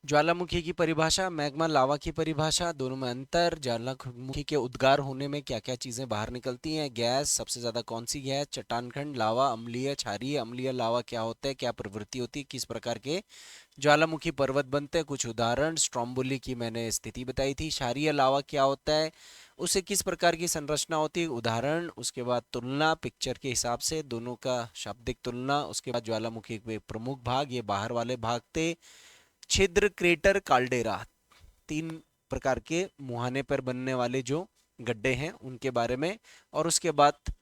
ज्वालामुखी की परिभाषा, मैग्मा लावा की परिभाषा, दोनों में अंतर, ज्वालामुखी के उद्गार होने में क्या क्या चीजें बाहर निकलती हैं, गैस सबसे ज्यादा कौन सी गैस, चट्टानखंड, लावा, अम्लीय, क्षारीय, अम्लीय लावा क्या होता है, क्या प्रवृत्ति होती है, किस प्रकार के ज्वालामुखी पर्वत बनते हैं, कुछ उदाहरण, स्ट्रोम्बोली की मैंने स्थिति बताई थी, क्षारीय लावा क्या होता है, उससे किस प्रकार की संरचना होती है, उदाहरण, उसके बाद तुलना पिक्चर के हिसाब से दोनों का शाब्दिक तुलना, उसके बाद ज्वालामुखी के प्रमुख भाग, ये बाहर वाले भाग थे, छिद्र, क्रेटर, काल्डेरा, तीन प्रकार के मुहाने पर बनने वाले जो गड्ढे हैं उनके बारे में, और उसके बाद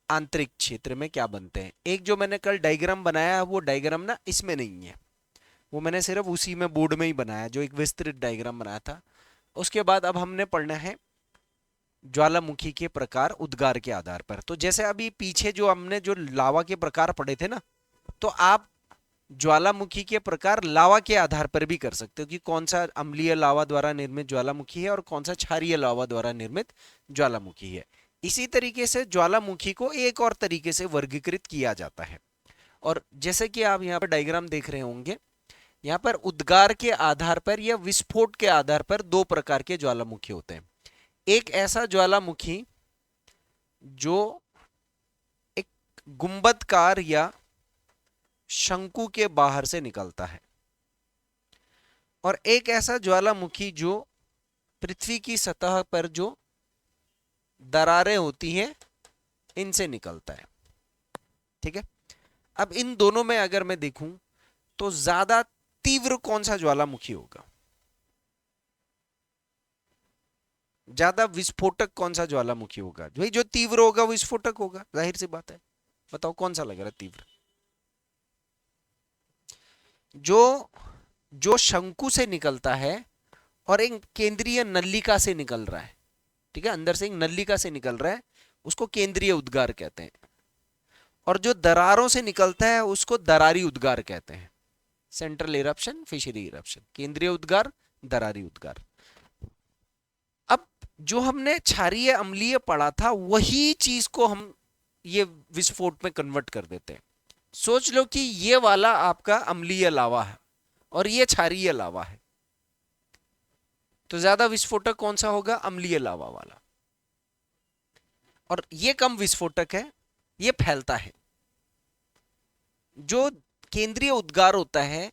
आंतरिक क्षेत्र में क्या बनते हैं। एक जो मैंने कल डायग्राम बनाया है वो डायग्राम ना इसमें नहीं है, वो मैंने सिर्फ उसी में बोर्ड में ही बनाया, जो एक विस्तृत डायग्राम बनाया था। उसके बाद अब हमने पढ़ना है ज्वालामुखी के प्रकार उद्गार के आधार पर। तो जैसे अभी पीछे जो हमने जो लावा के प्रकार पढ़े थे ना, तो आप ज्वालामुखी के प्रकार लावा के आधार पर भी कर सकते हो कि कौन सा अम्लीय लावा द्वारा निर्मित ज्वालामुखी है और कौन सा क्षारीय लावा द्वारा निर्मित ज्वालामुखी है। इसी तरीके से ज्वालामुखी को एक और तरीके से वर्गीकृत किया जाता है। और जैसे कि आप यहाँ पर डायग्राम देख रहे होंगे, यहाँ पर उद्गार के आधार पर या विस्फोट के आधार पर दो प्रकार के ज्वालामुखी होते हैं। एक ऐसा ज्वालामुखी जो एक गुंबदकार या शंकु के बाहर से निकलता है, और एक ऐसा ज्वालामुखी जो पृथ्वी की सतह पर जो दरारें होती हैं इनसे निकलता है। ठीक है, अब इन दोनों में अगर मैं देखूं तो ज्यादा तीव्र कौन सा ज्वालामुखी होगा, ज्यादा विस्फोटक कौन सा ज्वालामुखी होगा? भाई जो तीव्र होगा वो विस्फोटक होगा, जाहिर सी बात है। बताओ कौन सा लग रहा है तीव्र? जो जो शंकु से निकलता है और एक केंद्रीय नलिका से निकल रहा है, ठीक है, अंदर से एक नलिका से निकल रहा है, उसको केंद्रीय उद्गार कहते हैं। और जो दरारों से निकलता है उसको दरारी उद्गार कहते हैं। सेंट्रल इरप्शन, फिशरी इरप्शन, केंद्रीय उद्गार, दरारी उद्गार। अब जो हमने क्षारीय अम्लीय पढ़ा था वही चीज को हम ये विस्फोट में कन्वर्ट कर देते हैं। सोच लो कि ये वाला आपका अम्लीय लावा है और ये क्षारीय लावा है, तो ज्यादा विस्फोटक कौन सा होगा? अम्लीय लावा वाला। और ये कम विस्फोटक है, ये फैलता है। जो केंद्रीय उद्गार होता है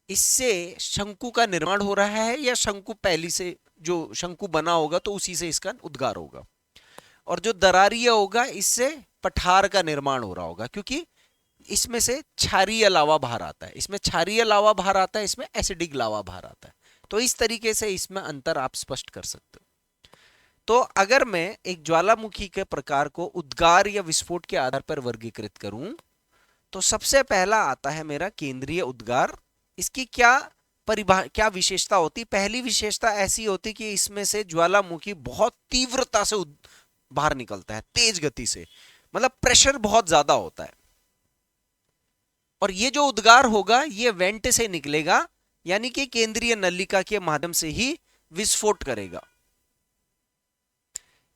इससे शंकु का निर्माण हो रहा है, या शंकु पहली से जो शंकु बना होगा तो उसी से इसका उद्गार होगा। और जो दरारीय होगा इससे पठार का निर्माण हो रहा होगा, क्योंकि इसमें से क्षारीय लावा बाहर आता है, इसमें क्षारीय लावा बाहर आता है, इसमें एसिडिक लावा बाहर आता है। तो इस तरीके से इसमें अंतर आप स्पष्ट कर सकते हो। तो अगर मैं एक ज्वालामुखी के प्रकार को उद्गार या विस्फोट के आधार पर वर्गीकृत करूं तो सबसे पहला आता है मेरा केंद्रीय उद्गार। इसकी क्या विशेषता होती? पहली विशेषता ऐसी होती कि इसमें से ज्वालामुखी बहुत तीव्रता से बाहर निकलता है, तेज गति से, मतलब प्रेशर बहुत ज्यादा होता है। और ये जो उद्गार होगा ये वेंट से निकलेगा, यानी कि केंद्रीय नलिका के माध्यम से ही विस्फोट करेगा।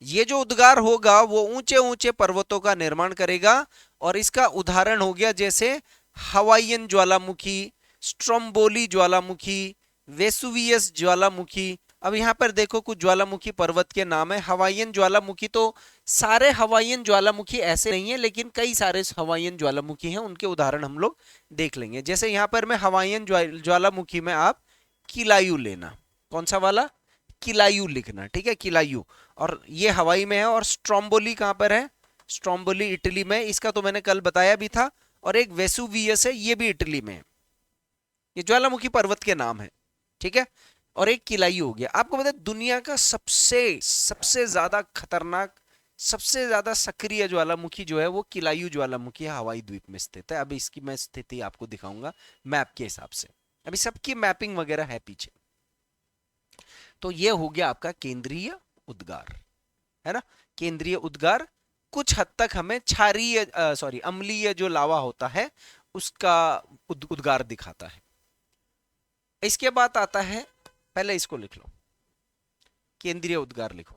ये जो उद्गार होगा वो ऊंचे ऊंचे पर्वतों का निर्माण करेगा, और इसका उदाहरण हो गया जैसे हवाईयन ज्वालामुखी, स्ट्रोम्बोली ज्वालामुखी, वेसुवियस ज्वालामुखी। अब यहां पर देखो कुछ ज्वालामुखी पर्वत के नाम है। हवाईयन ज्वालामुखी, तो सारे हवाईयन ज्वालामुखी ऐसे नहीं है, लेकिन कई सारे हवाईयन ज्वालामुखी हैं, उनके उदाहरण हम लोग देख लेंगे। जैसे यहां पर मैं हवाईयन ज्वालामुखी में आप किलायू लेना, कौन सा वाला? किलायू लिखना, ठीक है, किलायू। और ये हवाई में है। और स्ट्रोम्बोली कहां पर है? स्ट्रोम्बोली इटली में, इसका तो मैंने कल बताया भी था। और एक वेसुवियस है, ये भी इटली में है। ये ज्वालामुखी पर्वत के नाम है, ठीक है। और एक किलायू हो गया। आपको पता है दुनिया का सबसे सबसे ज्यादा खतरनाक, सबसे ज्यादा सक्रिय ज्वालामुखी जो है वो किलायू ज्वालामुखी हवाई द्वीप में स्थित है। अभी इसकी मैं स्थिति आपको दिखाऊंगा मैप के हिसाब से, अभी सबकी मैपिंग वगैरह है पीछे। तो ये हो गया आपका केंद्रीय उद्गार, है ना। केंद्रीय उद्गार कुछ हद तक हमें क्षारीय अम्लीय जो लावा होता है उसका उद्गार दिखाता है। इसके बाद आता है, पहले इसको लिख लो, केंद्रीय उद्गार लिखो,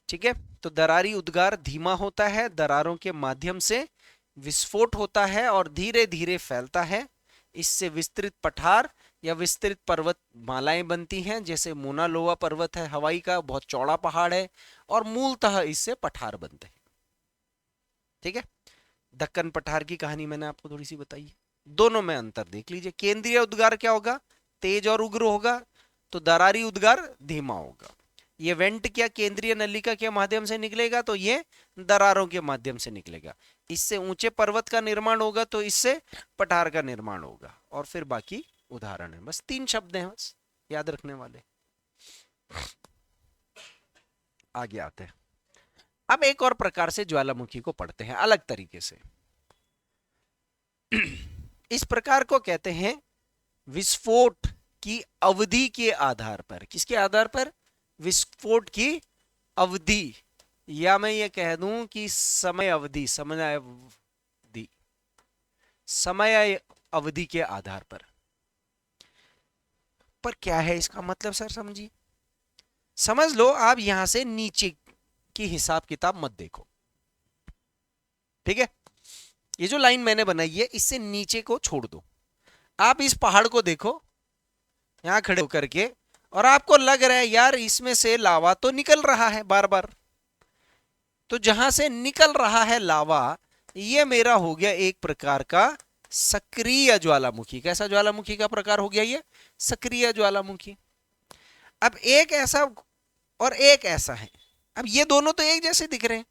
ठीक है। तो दरारी उद्गार धीमा होता है, दरारों के माध्यम से विस्फोट होता है और धीरे धीरे फैलता है। इससे विस्तृत पठार या विस्तृत पर्वत मालाएं बनती हैं, जैसे मोना लोआ पर्वत है हवाई का, बहुत चौड़ा पहाड़ है, और मूलतः इससे पठार बनते हैं। ठीक है, दक्कन पठार की कहानी मैंने आपको थोड़ी सी बताई है। दोनों में अंतर देख लीजिए। केंद्रीय उद्गार क्या होगा, तेज और उग्र होगा, तो दरारी उद्गार धीमा होगा। ये वेंट क्या केंद्रीय नलिका के माध्यम से निकलेगा, तो ये दरारों के माध्यम से निकलेगा। इससे ऊंचे पर्वत का निर्माण होगा, तो इससे पठार का निर्माण होगा। और फिर बाकी उदाहरण है, बस 3 शब्द हैं बस याद रखने वाले। आगे आते हैं। अब एक और प्रकार से ज्वालामुखी को पढ़ते हैं अलग तरीके से। इस प्रकार को कहते हैं विस्फोट की अवधि के आधार पर। किसके आधार पर, विस्फोट की अवधि, या मैं ये कह दूं कि समय अवधि, समय अवधि के आधार पर क्या है इसका मतलब सर, समझिए। समझ लो आप यहां से नीचे की हिसाब किताब मत देखो, ठीक है। ये जो लाइन मैंने बनाई है इससे नीचे को छोड़ दो। आप इस पहाड़ को देखो यहां खड़े होकर के, और आपको लग रहा है यार इसमें से लावा तो निकल रहा है बार बार। तो जहां से निकल रहा है लावा, ये मेरा हो गया एक प्रकार का सक्रिय ज्वालामुखी। कैसा ज्वालामुखी का प्रकार हो गया ये, सक्रिय ज्वालामुखी। अब एक ऐसा और एक ऐसा है। अब ये दोनों तो एक जैसे दिख रहे हैं,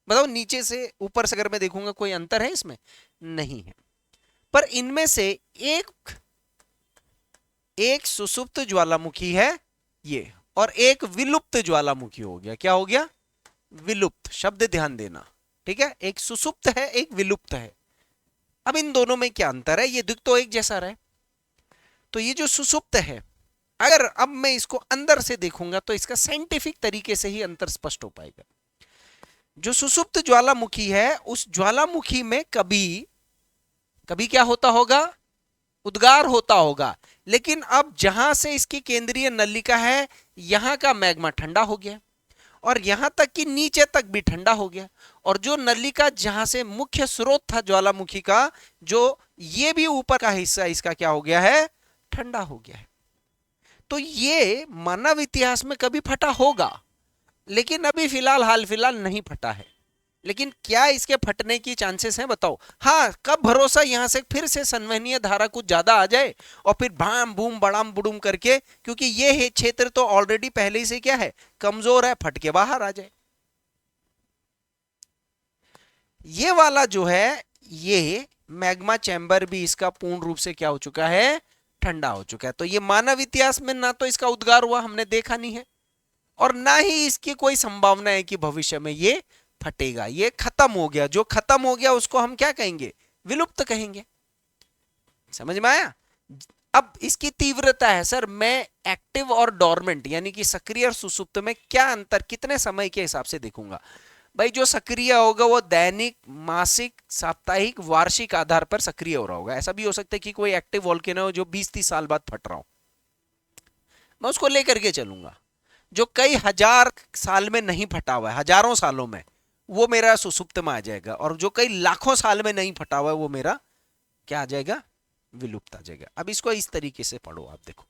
बताओ नीचे से ऊपर से अगर मैं देखूंगा कोई अंतर है इसमें, नहीं है। पर इनमें से एक सुसुप्त ज्वालामुखी है ये, और एक विलुप्त ज्वालामुखी हो गया। क्या हो गया, विलुप्त। शब्द ध्यान देना, ठीक है। एक सुसुप्त है, एक विलुप्त है। अब इन दोनों में क्या अंतर है, ये दिख तो एक जैसा रहा है। तो ये जो सुसुप्त है, अगर अब मैं इसको अंदर से देखूंगा तो इसका साइंटिफिक तरीके से ही अंतर स्पष्ट हो पाएगा। जो सुसुप्त ज्वालामुखी है, उस ज्वालामुखी में कभी कभी क्या होता होगा, उद्गार होता होगा। लेकिन अब जहां से इसकी केंद्रीय नलिका है, यहां का मैग्मा ठंडा हो गया, और यहां तक कि नीचे तक भी ठंडा हो गया। और जो नलिका जहां से मुख्य स्रोत था ज्वालामुखी का, जो ये भी ऊपर का हिस्सा इसका क्या हो गया है, ठंडा हो गया है। तो ये मानव इतिहास में कभी फटा होगा, लेकिन अभी फिलहाल हाल फिलहाल नहीं फटा है। लेकिन क्या इसके फटने की चांसेस हैं, बताओ। हाँ, कब भरोसा यहां से फिर से संवहनीय धारा कुछ ज्यादा आ जाए और फिर भाम बूम बड़ाम बुडुम करके, क्योंकि ये क्षेत्र तो ऑलरेडी पहले ही से क्या है, कमजोर है, फट के बाहर आ जाए। ये वाला जो है, ये मैग्मा चैम्बर भी इसका पूर्ण रूप से क्या हो चुका है, ठंडा हो चुका है। तो ये मानव इतिहास में ना तो इसका उद्गार हुआ, हमने देखा नहीं है, और ना ही इसकी कोई संभावना है कि भविष्य में ये फटेगा। ये खत्म हो गया। जो खत्म हो गया उसको हम क्या कहेंगे, विलुप्त कहेंगे। समझ में आया। अब इसकी तीव्रता है सर, मैं एक्टिव और डोरमेंट यानी कि सक्रिय और सुसुप्त में क्या अंतर, कितने समय के हिसाब से देखूंगा। भाई जो सक्रिय होगा वो दैनिक, मासिक, साप्ताहिक, वार्षिक आधार पर सक्रिय हो रहा होगा। ऐसा भी हो सकता है कि कोई एक्टिव वोल्केनो हो जो 20-30 साल बाद फट रहा हो, मैं उसको लेकर के चलूंगा। जो कई हजार साल में नहीं फटा हुआ है, हजारों सालों में, वो मेरा सुसुप्त में आ जाएगा। और जो कई लाखों साल में नहीं फटा हुआ है, वो मेरा क्या आ जाएगा, विलुप्त आ जाएगा। अब इसको इस तरीके से पढ़ो आप, देखो।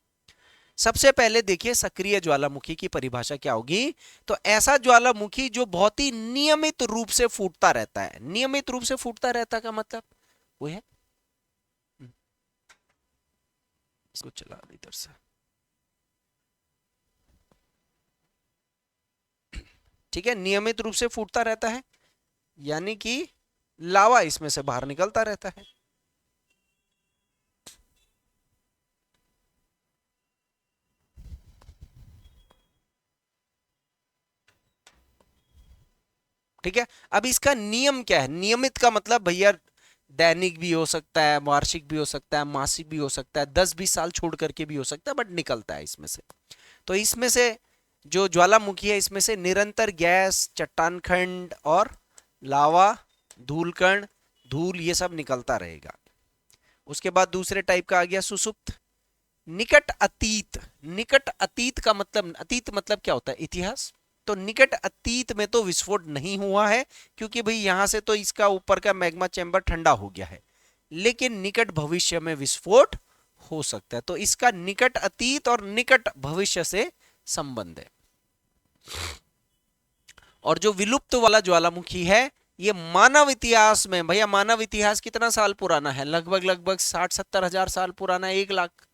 सबसे पहले देखिए सक्रिय ज्वालामुखी की परिभाषा क्या होगी। तो ऐसा ज्वालामुखी जो बहुत ही नियमित रूप से फूटता रहता है। नियमित रूप से फूटता रहता का मतलब वो है, इसको चला इधर से, ठीक है। नियमित रूप से फूटता रहता है, यानी कि लावा इसमें से बाहर निकलता रहता है। ठीक है। अब इसका नियम क्या है, नियमित का मतलब भैया दैनिक भी हो सकता है, वार्षिक भी हो सकता है, मासिक भी हो सकता है, 10-20 साल छोड़ करके भी हो सकता है, बट निकलता है इसमें से। तो इसमें से जो ज्वालामुखी है, इसमें से निरंतर गैस, चट्टान खंड और लावा, धूलकण, धूल, ये सब निकलता रहेगा। उसके बाद दूसरे टाइप का आ गया सुसुप्त। निकट अतीत। निकट अतीत का मतलब, अतीत मतलब क्या होता है, इतिहास। तो निकट अतीत में तो विस्फोट नहीं हुआ है, क्योंकि भाई यहां से तो इसका ऊपर का मैग्मा चैम्बर ठंडा हो गया है। लेकिन निकट भविष्य में विस्फोट हो सकता है। तो इसका निकट अतीत और निकट भविष्य से संबंध है। और जो विलुप्त वाला ज्वालामुखी है, ये मानव इतिहास में, भैया मानव इतिहास कितना साल पुराना है? लगभग लगभग 60-70 हजार साल पुराना है, 1 लाख।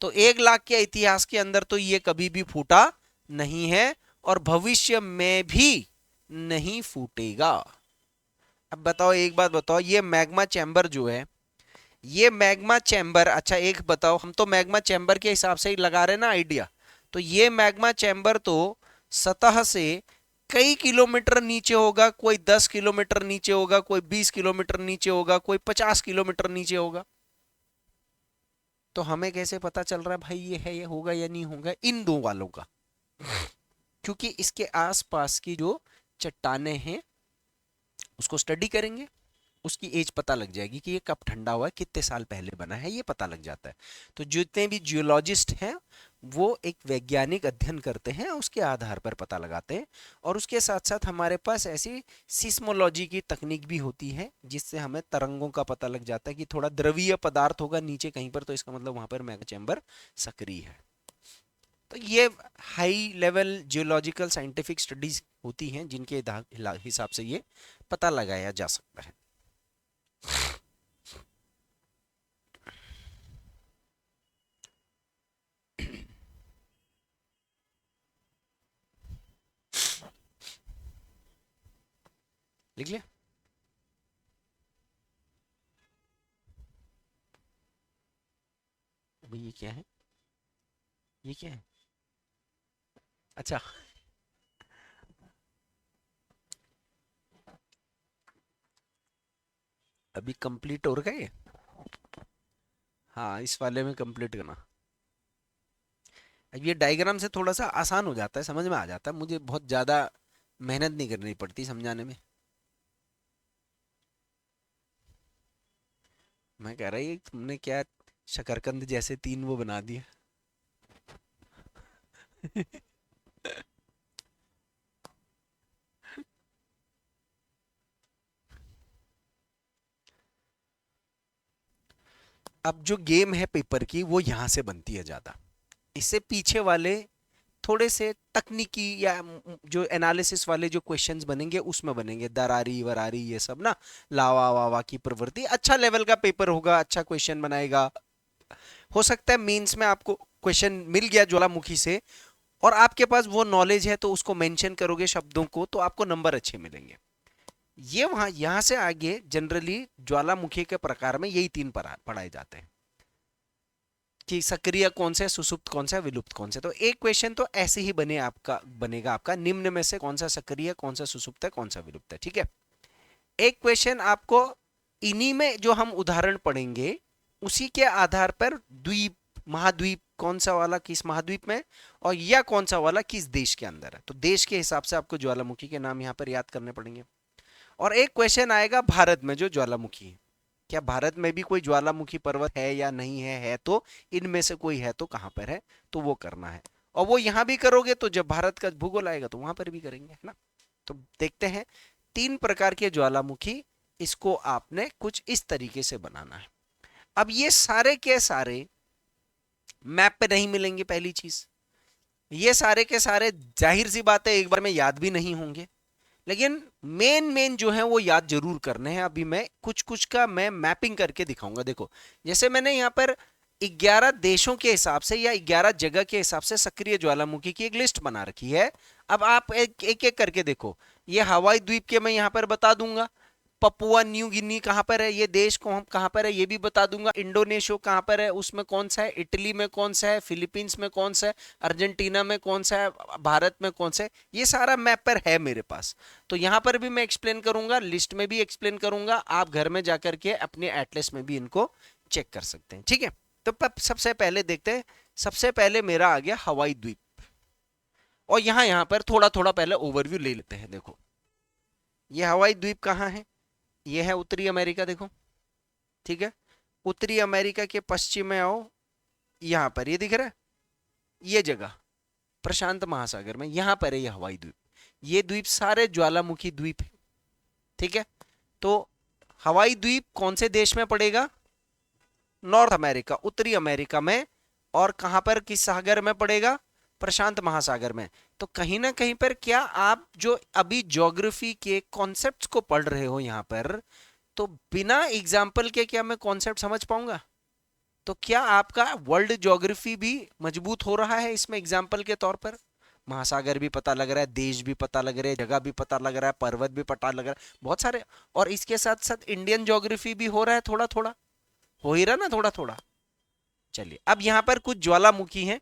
तो 1 लाख के इतिहास के अंदर तो ये कभी भी फूटा नहीं है और भविष्य में भी नहीं फूटेगा। अब बताओ, एक बात बताओ, ये मैग्मा चैम्बर जो है, ये मैग्मा चैम्बर, अच्छा एक बताओ, हम तो मैग्मा चैम्बर के हिसाब से ही लगा रहे ना आइडिया, तो ये मैग्मा चैम्बर तो सतह से कई किलोमीटर नीचे होगा, कोई 10 किलोमीटर नीचे होगा, कोई 20 किलोमीटर नीचे होगा, कोई 50 किलोमीटर नीचे होगा। तो हमें कैसे पता चल रहा है भाई ये है, ये होगा या नहीं होगा? इन दो वालों का, क्योंकि इसके आसपास की जो चट्टानें हैं उसको स्टडी करेंगे, उसकी एज पता लग जाएगी कि ये कब ठंडा हुआ है, कितने साल पहले बना है, ये पता लग जाता है। तो जितने भी जियोलॉजिस्ट हैं वो एक वैज्ञानिक अध्ययन करते हैं, उसके आधार पर पता लगाते हैं। और उसके साथ साथ हमारे पास ऐसी सिस्मोलॉजी की तकनीक भी होती है जिससे हमें तरंगों का पता लग जाता है कि थोड़ा द्रवीय पदार्थ होगा नीचे कहीं पर, तो इसका मतलब वहां पर मैग्मा चैम्बर सक्रिय है। तो ये high level geological scientific studies होती हैं जिनके हिसाब से ये पता लगाया जा सकता है। लिख लिया? अभी ये क्या है, ये क्या है? अच्छा, अभी कंप्लीट हो गए। हाँ, इस वाले में कंप्लीट करना। अब ये डायग्राम से थोड़ा सा आसान हो जाता है, समझ में आ जाता है, मुझे बहुत ज़्यादा मेहनत नहीं करनी पड़ती समझाने में। मैं कह रहा ये तुमने क्या शकरकंद जैसे 3 वो बना दिया। अब जो गेम है पेपर की वो यहाँ से बनती है ज़्यादा, इससे पीछे वाले थोड़े से तकनीकी या जो एनालिसिस वाले जो क्वेश्चंस बनेंगे उसमें बनेंगे, दरारी वरारी ये सब ना, लावा वावा की प्रवृत्ति। अच्छा लेवल का पेपर होगा, अच्छा क्वेश्चन बनाएगा। हो सकता है मेंस में आपको क्वेश्चन मिल गया ज्वालामुखी से और आपके पास वो नॉलेज है तो उसको मेंशन करोगे शब्दों को, तो आपको नंबर अच्छे मिलेंगे। ये वहां यहां से आगे जनरली ज्वालामुखी के प्रकार में यही 3 पढ़ाए जाते हैं कि सक्रिय कौन सा है, सुसुप्त कौन सा है, विलुप्त कौन सा है। तो एक क्वेश्चन तो ऐसे ही बनेगा आपका, निम्न में से कौन सा सक्रिय, कौन सा सुसुप्त है, कौन सा विलुप्त है। ठीक है, एक क्वेश्चन आपको इन्हीं में जो हम उदाहरण पढ़ेंगे उसी के आधार पर द्वीप, महाद्वीप कौन सा वाला किस महाद्वीप में, और या कौन सा वाला किस देश के अंदर है, तो देश के हिसाब से आपको ज्वालामुखी के नाम यहाँ पर याद करने पड़ेंगे। और एक क्वेश्चन आएगा भारत में जो ज्वालामुखी है, क्या भारत में भी कोई ज्वालामुखी पर्वत है या नहीं है तो इनमें से कोई है तो कहां पर है, तो वो करना है। और वो यहां भी करोगे तो जब भारत का भूगोल आएगा तो वहां पर भी करेंगे, है ना। तो देखते हैं 3 प्रकार के ज्वालामुखी, इसको आपने कुछ इस तरीके से बनाना है। अब ये सारे के सारे मैप पे नहीं मिलेंगे, पहली चीज, ये सारे के सारे जाहिर सी बात है एक बार में याद भी नहीं होंगे, लेकिन मेन मेन जो है वो याद जरूर करने हैं। अभी मैं कुछ कुछ का मैं मैपिंग करके दिखाऊंगा। देखो, जैसे मैंने यहाँ पर 11 देशों के हिसाब से या 11 जगह के हिसाब से सक्रिय ज्वालामुखी की एक लिस्ट बना रखी है। अब आप एक एक, एक करके देखो, ये हवाई द्वीप के मैं यहाँ पर बता दूंगा, पपुआ न्यू गिनी कहाँ पर है, ये देश कहाँ पर है ये भी बता दूंगा, इंडोनेशिया कहाँ पर है, उसमें कौन सा है, इटली में कौन सा है, फिलीपींस में कौन सा है, अर्जेंटीना में कौन सा है, भारत में कौन सा है, ये सारा मैप पर है मेरे पास। तो यहाँ पर भी मैं एक्सप्लेन करूंगा, लिस्ट में भी एक्सप्लेन करूंगा, आप घर में जाकर के अपने एटलस में भी इनको चेक कर सकते हैं। ठीक है, तो सबसे पहले देखते हैं। सबसे पहले मेरा आ गया हवाई द्वीप, और यहाँ पर थोड़ा थोड़ा पहले ओवरव्यू ले लेते हैं। देखो, ये हवाई द्वीप कहाँ है, ये है उत्तरी अमेरिका, देखो, ठीक है। उत्तरी अमेरिका के पश्चिम में आओ, यहां पर ये दिख रहा है, ये जगह प्रशांत महासागर में, यहां पर है ये हवाई द्वीप। ये द्वीप सारे ज्वालामुखी द्वीप है, ठीक है। तो हवाई द्वीप कौन से देश में पड़ेगा? नॉर्थ अमेरिका, उत्तरी अमेरिका में। और कहां पर, किस सागर में पड़ेगा? प्रशांत महासागर में। तो कहीं ना कहीं पर क्या आप जो अभी ज्योग्राफी के कॉन्सेप्ट्स को पढ़ रहे हो यहां पर, तो बिना एग्जाम्पल के क्या मैं कॉन्सेप्ट समझ पाऊंगा? तो क्या आपका वर्ल्ड ज्योग्राफी भी मजबूत हो रहा है इसमें एग्जाम्पल के तौर पर? महासागर भी पता लग रहा है, देश भी पता लग रहे हैं, जगह भी पता लग रहा है, पर्वत भी पता लग रहा है, बहुत सारे। और इसके साथ साथ इंडियन ज्योग्राफी भी हो रहा है, थोड़ा थोड़ा हो ही रहा ना, थोड़ा थोड़ा। चलिए, अब यहाँ पर कुछ ज्वालामुखी हैं।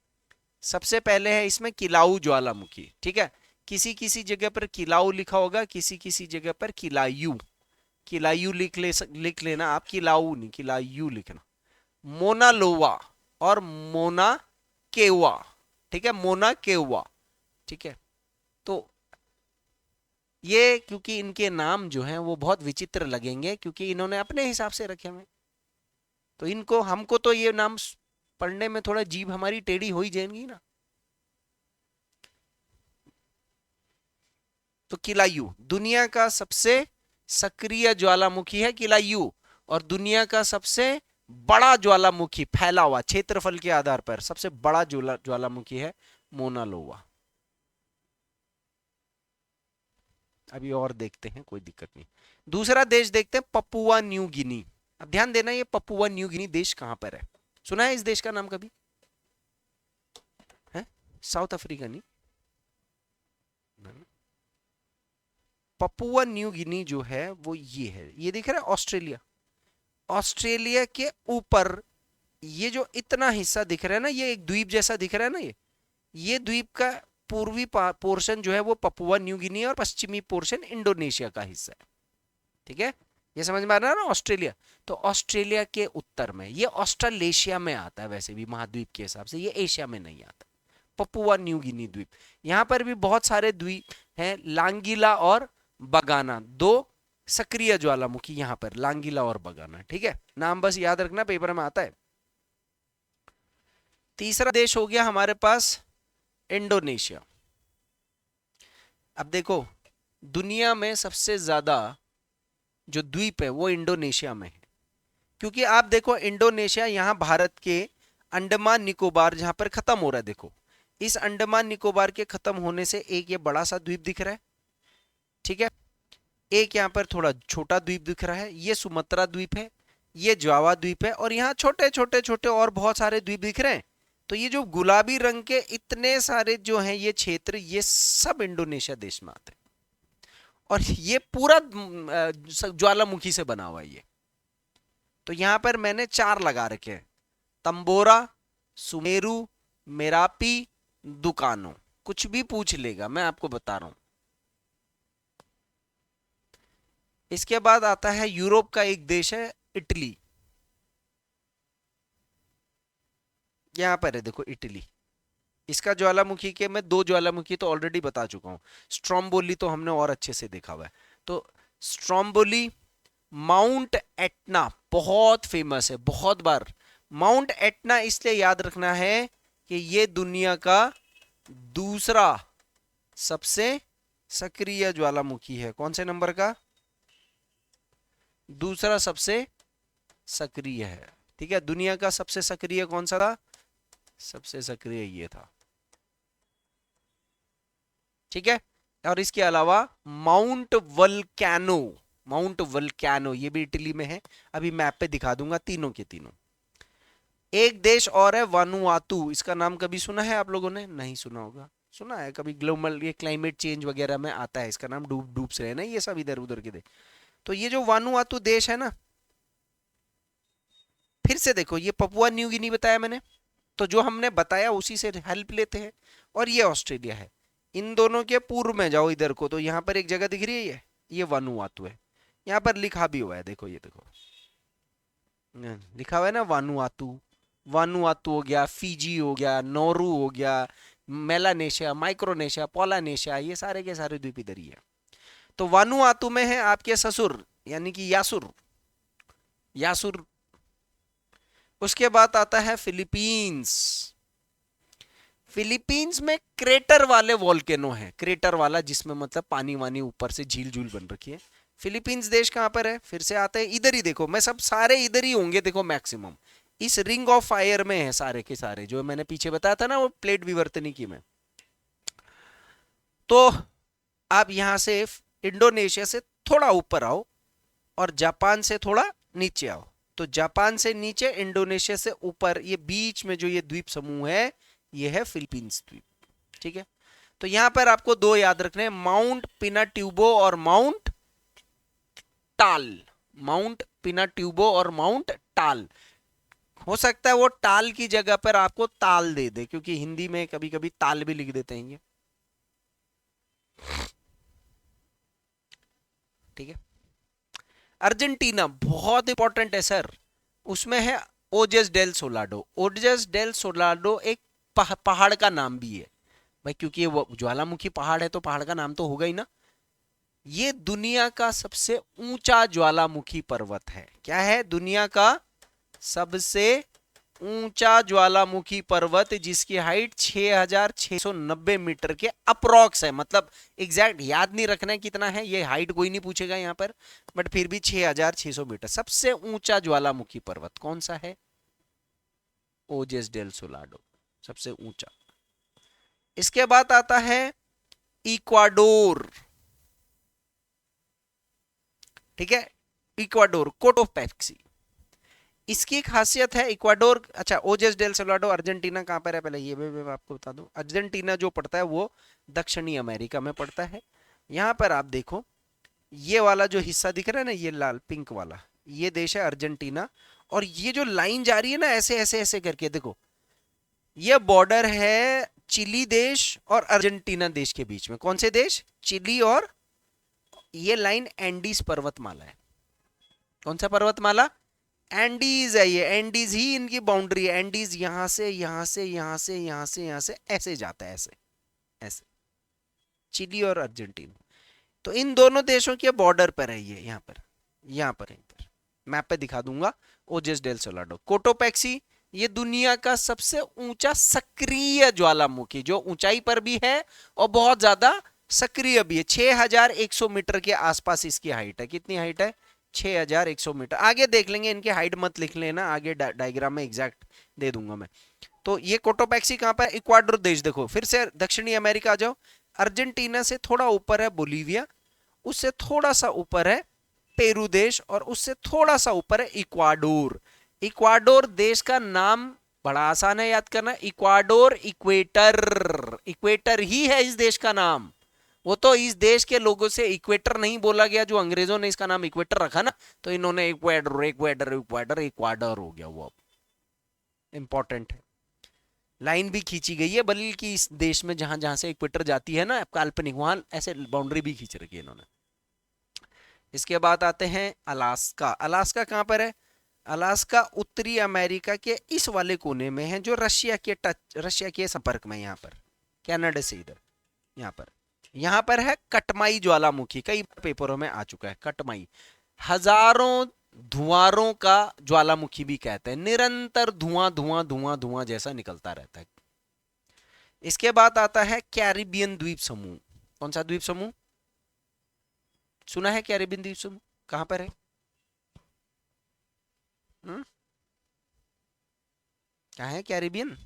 सबसे पहले है इसमें किलाऊ ज्वालामुखी, ठीक है। किसी किसी जगह पर किलाऊ लिखा होगा, किसी किसी जगह पर किलायू। किलायू लिख लेना आप, किलाऊ नहीं, किलायू लिखना। मोना लोवा और मोना केवा, ठीक है, मोना केवा, ठीक है। तो ये क्योंकि इनके नाम जो हैं वो बहुत विचित्र लगेंगे, क्योंकि इन्होंने अपने हिसाब से रखे हुए, तो इनको, हमको तो ये नाम पढ़ने में थोड़ा जीभ हमारी टेढ़ी हो ही जाएगी ना। तो किलायू दुनिया का सबसे सक्रिय ज्वालामुखी है, किलायू। और दुनिया का सबसे बड़ा ज्वालामुखी, फैला हुआ क्षेत्रफल के आधार पर सबसे बड़ा ज्वालामुखी है मोना लोवा। अभी और देखते हैं, कोई दिक्कत नहीं। दूसरा देश देखते हैं, पपुआ न्यू गिनी। अब ध्यान देना, ये पपुआ न्यू गिनी देश कहां पर है? सुना है इस देश का नाम कभी? है? साउथ अफ्रीका नहीं। पपुआ न्यू गिनी जो है वो ये है, ये दिख रहा है ऑस्ट्रेलिया। ऑस्ट्रेलिया के ऊपर ये जो इतना हिस्सा दिख रहा है ना, ये एक द्वीप जैसा दिख रहा है ना, ये द्वीप का पूर्वी पोर्शन जो है वो पपुआ न्यू गिनी, और पश्चिमी पोर्शन इंडोनेशिया का हिस्सा है, ठीक है। ये समझ में आ रहा है ना, ऑस्ट्रेलिया। तो ऑस्ट्रेलिया के उत्तर में, ये ऑस्ट्रेलेशिया में आता है वैसे भी महाद्वीप के हिसाब से, ये एशिया में नहीं आता। पपुआ न्यू गिनी द्वीप, यहां पर भी बहुत सारे द्वीप हैं, लांगीला और बगाना, दो सक्रिय ज्वालामुखी यहां पर, लांगीला और बगाना, ठीक है। नाम बस याद रखना, पेपर में आता है। तीसरा देश हो गया हमारे पास इंडोनेशिया। अब देखो, दुनिया में सबसे ज्यादा जो द्वीप है वो इंडोनेशिया में है, क्योंकि आप देखो इंडोनेशिया यहां भारत के अंडमान निकोबार जहां पर खत्म हो रहा है, देखो इस अंडमान निकोबार के खत्म होने से एक ये बड़ा सा द्वीप दिख रहा है, ठीक है। एक यहाँ पर थोड़ा छोटा द्वीप दिख रहा है, ये सुमात्रा द्वीप है, ये जावा द्वीप है, और यहाँ छोटे छोटे छोटे और बहुत सारे द्वीप दिख रहे हैं। तो ये जो गुलाबी रंग के इतने सारे जो हैं ये क्षेत्र, ये सब इंडोनेशिया देश में आते हैं। और ये पूरा ज्वालामुखी से बना हुआ है ये। तो यहां पर मैंने 4 लगा रखे हैं, तंबोरा, सुमेरु, मेरापी, दुकानो। कुछ भी पूछ लेगा, मैं आपको बता रहा हूं। इसके बाद आता है यूरोप का एक देश है इटली, यहां पर है देखो इटली। इसका ज्वालामुखी के मैं 2 ज्वालामुखी तो ऑलरेडी बता चुका हूं। स्ट्रोम्बोली तो हमने और अच्छे से देखा हुआ है। तो स्ट्रोम्बोली, माउंट एटना बहुत फेमस है, बहुत बार। माउंट एटना इसलिए याद रखना है कि ये दुनिया का दूसरा सबसे सक्रिय ज्वालामुखी है। कौन से नंबर का? दूसरा सबसे सक्रिय है, ठीक है। दुनिया का सबसे सक्रिय कौन सा था? सबसे सक्रिय ये था, ठीक है। और इसके अलावा माउंट वल्केनो, माउंट वल्केनो ये भी इटली में है, अभी मैप पे दिखा दूंगा तीनों के तीनों। एक देश और है वानुआतू, इसका नाम कभी सुना है आप लोगों ने? नहीं सुना होगा, सुना है कभी, ग्लोबल ये क्लाइमेट चेंज वगैरह में आता है इसका नाम, डूब डूब से है ना ये सब इधर उधर के देश। तो ये जो वानुआतू देश है ना, फिर से देखो ये पपुआ न्यू गिनी बताया मैंने, तो जो हमने बताया उसी से हेल्प लेते हैं। और ये ऑस्ट्रेलिया है, इन दोनों के पूर्व में जाओ इधर को, तो यहाँ पर एक जगह दिख रही है, ये वानुआतू है। यहाँ पर लिखा भी हुआ है, देखो ये देखो लिखा हुआ है ना वानुआतू। वानुआतू हो गया, फिजी हो गया, नौरू हो गया, मेलानेशिया, माइक्रोनेशिया, पोलानेशिया, ये सारे के सारे द्वीप इधर ही है। तो वानुआतू में है आपके ससुर, यानी कि यासुर, यासुर। उसके बाद आता है फिलीपींस। फिलीपींस में क्रेटर वाले वॉल्केनो है, क्रेटर वाला जिसमें मतलब पानी वानी ऊपर से झील झूल बन रखी है, फिलीपींस देश कहां पर है, फिर से आते हैं इधर ही, देखो मैं सब सारे इधर ही होंगे, देखो मैक्सिमम इस रिंग ऑफ फायर में है सारे के सारे, जो मैंने पीछे बताया था ना वो प्लेट विवर्तनिकी में। तो आप यहां से इंडोनेशिया से थोड़ा ऊपर आओ और जापान से थोड़ा नीचे आओ। तो जापान से नीचे, इंडोनेशिया से ऊपर, ये बीच में जो ये द्वीप समूह है ये है फिलीपींस द्वीप। ठीक है, तो यहां पर आपको दो याद रखने हैं, माउंट पिनाट्यूबो और माउंट टाल। माउंट पिनाट्यूबो और माउंट टाल। हो सकता है वो टाल की जगह पर आपको ताल दे दे, क्योंकि हिंदी में कभी कभी ताल भी लिख देते हैं ये। ठीक है, अर्जेंटीना बहुत इंपॉर्टेंट है सर, उसमें है ओजेस डेल सोलाडो। ओजेस डेल सोलाडो एक पहाड़ का नाम भी है भाई, क्योंकि वो ज्वालामुखी पहाड़ है तो पहाड़ का नाम तो होगा ही ना। ये दुनिया का सबसे ऊंचा ज्वालामुखी पर्वत है। क्या है? दुनिया का सबसे ऊंचा ज्वालामुखी पर्वत, जिसकी हाइट 6690 मीटर के अप्रोक्स है। मतलब एग्जैक्ट याद नहीं रखना है कितना है, ये हाइट कोई नहीं पूछेगा यहाँ पर, बट फिर भी 6600 मीटर। सबसे ऊंचा ज्वालामुखी पर्वत कौन सा है? ओजेस डेल सोलाडो, सबसे ऊंचा। इसके बाद आता है इक्वाडोर। ठीक है, इक्वाडोर, कोटोपैक्सी। इसकी एक खासियत है इक्वाडोर, अच्छा ओजेस डेल सोलाडो अर्जेंटीना कहां पर है, पहले ये भी मैं आपको बता दूं। अर्जेंटीना जो पड़ता है वो दक्षिणी अमेरिका में पड़ता है। यहां पर आप देखो, ये वाला जो हिस्सा दिख रहा है ना, ये लाल पिंक वाला, ये देश है अर्जेंटीना। और ये जो लाइन जा रही है ना ऐसे ऐसे ऐसे करके, देखो ये बॉर्डर है चिली देश और अर्जेंटीना देश के बीच में। कौन से देश? चिली और, ये लाइन एंडीज पर्वतमाला है। कौन सा पर्वतमाला? एंडीज है ये, एंडीज ही इनकी बाउंड्री है। एंडीज यहां से यहां से यहां से यहां से यहां से ऐसे जाता है, ऐसे ऐसे, चिली और अर्जेंटीना। तो इन दोनों देशों के बॉर्डर पर है ये, यहां पर, यहां पर कहीं पर मैप पे दिखा दूंगा। ओजेस डेल सोलाडो, कोटोपैक्सी, ये दुनिया का सबसे ऊंचा सक्रिय ज्वालामुखी, जो ऊंचाई पर भी है और बहुत ज्यादा सक्रिय भी है। 6100 मीटर के आसपास इसकी हाइट है। कितनी हाइट है? 6100 मीटर। आगे देख लेंगे, इनकी हाइट मत लिख लेना, आगे डायग्राम में एग्जैक्ट दे दूंगा मैं। तो ये कोटोपैक्सी कहां पर? इक्वाडोर देश। देखो फिर से दक्षिणी अमेरिका आ जाओ, अर्जेंटीना से थोड़ा ऊपर है बोलीविया, उससे थोड़ा सा ऊपर है पेरू देश, और उससे थोड़ा सा ऊपर है इक्वाडोर। इक्वाडोर देश का नाम बड़ा आसान है याद करना, इक्वाडोर, इक्वेटर। इक्वेटर ही है इस देश का नाम। वो तो इस देश के लोगों से इक्वेटर नहीं बोला गया, जो अंग्रेजों ने इसका नाम इक्वेटर रखा ना, तो इन्होंने इक्वाडोर इक्वाडोर इक्वाडोर इक्वाडोर हो गया। वो इंपॉर्टेंट है, लाइन भी खींची गई है, बल्कि इस देश में जहां जहां से इक्वेटर जाती है ना काल्पनिक, वहां ऐसे बाउंड्री भी खींच रखी है इन्होंने। इसके बाद आते हैं अलास्का। अलास्का कहां पर है? अलास्का उत्तरी अमेरिका के इस वाले कोने में है, जो रशिया के संपर्क में, यहाँ पर कनाडा से इधर, यहाँ पर है कटमाई ज्वालामुखी। कई पेपरों में आ चुका है कटमाई। हजारों धुआरों का ज्वालामुखी भी कहते हैं, निरंतर धुआं धुआं धुआं धुआं जैसा निकलता रहता है। इसके बाद आता है कैरिबियन द्वीप समूह। कौन सा द्वीप समूह सुना है? कैरिबियन द्वीप समूह कहां पर है? क्या है कैरिबियन?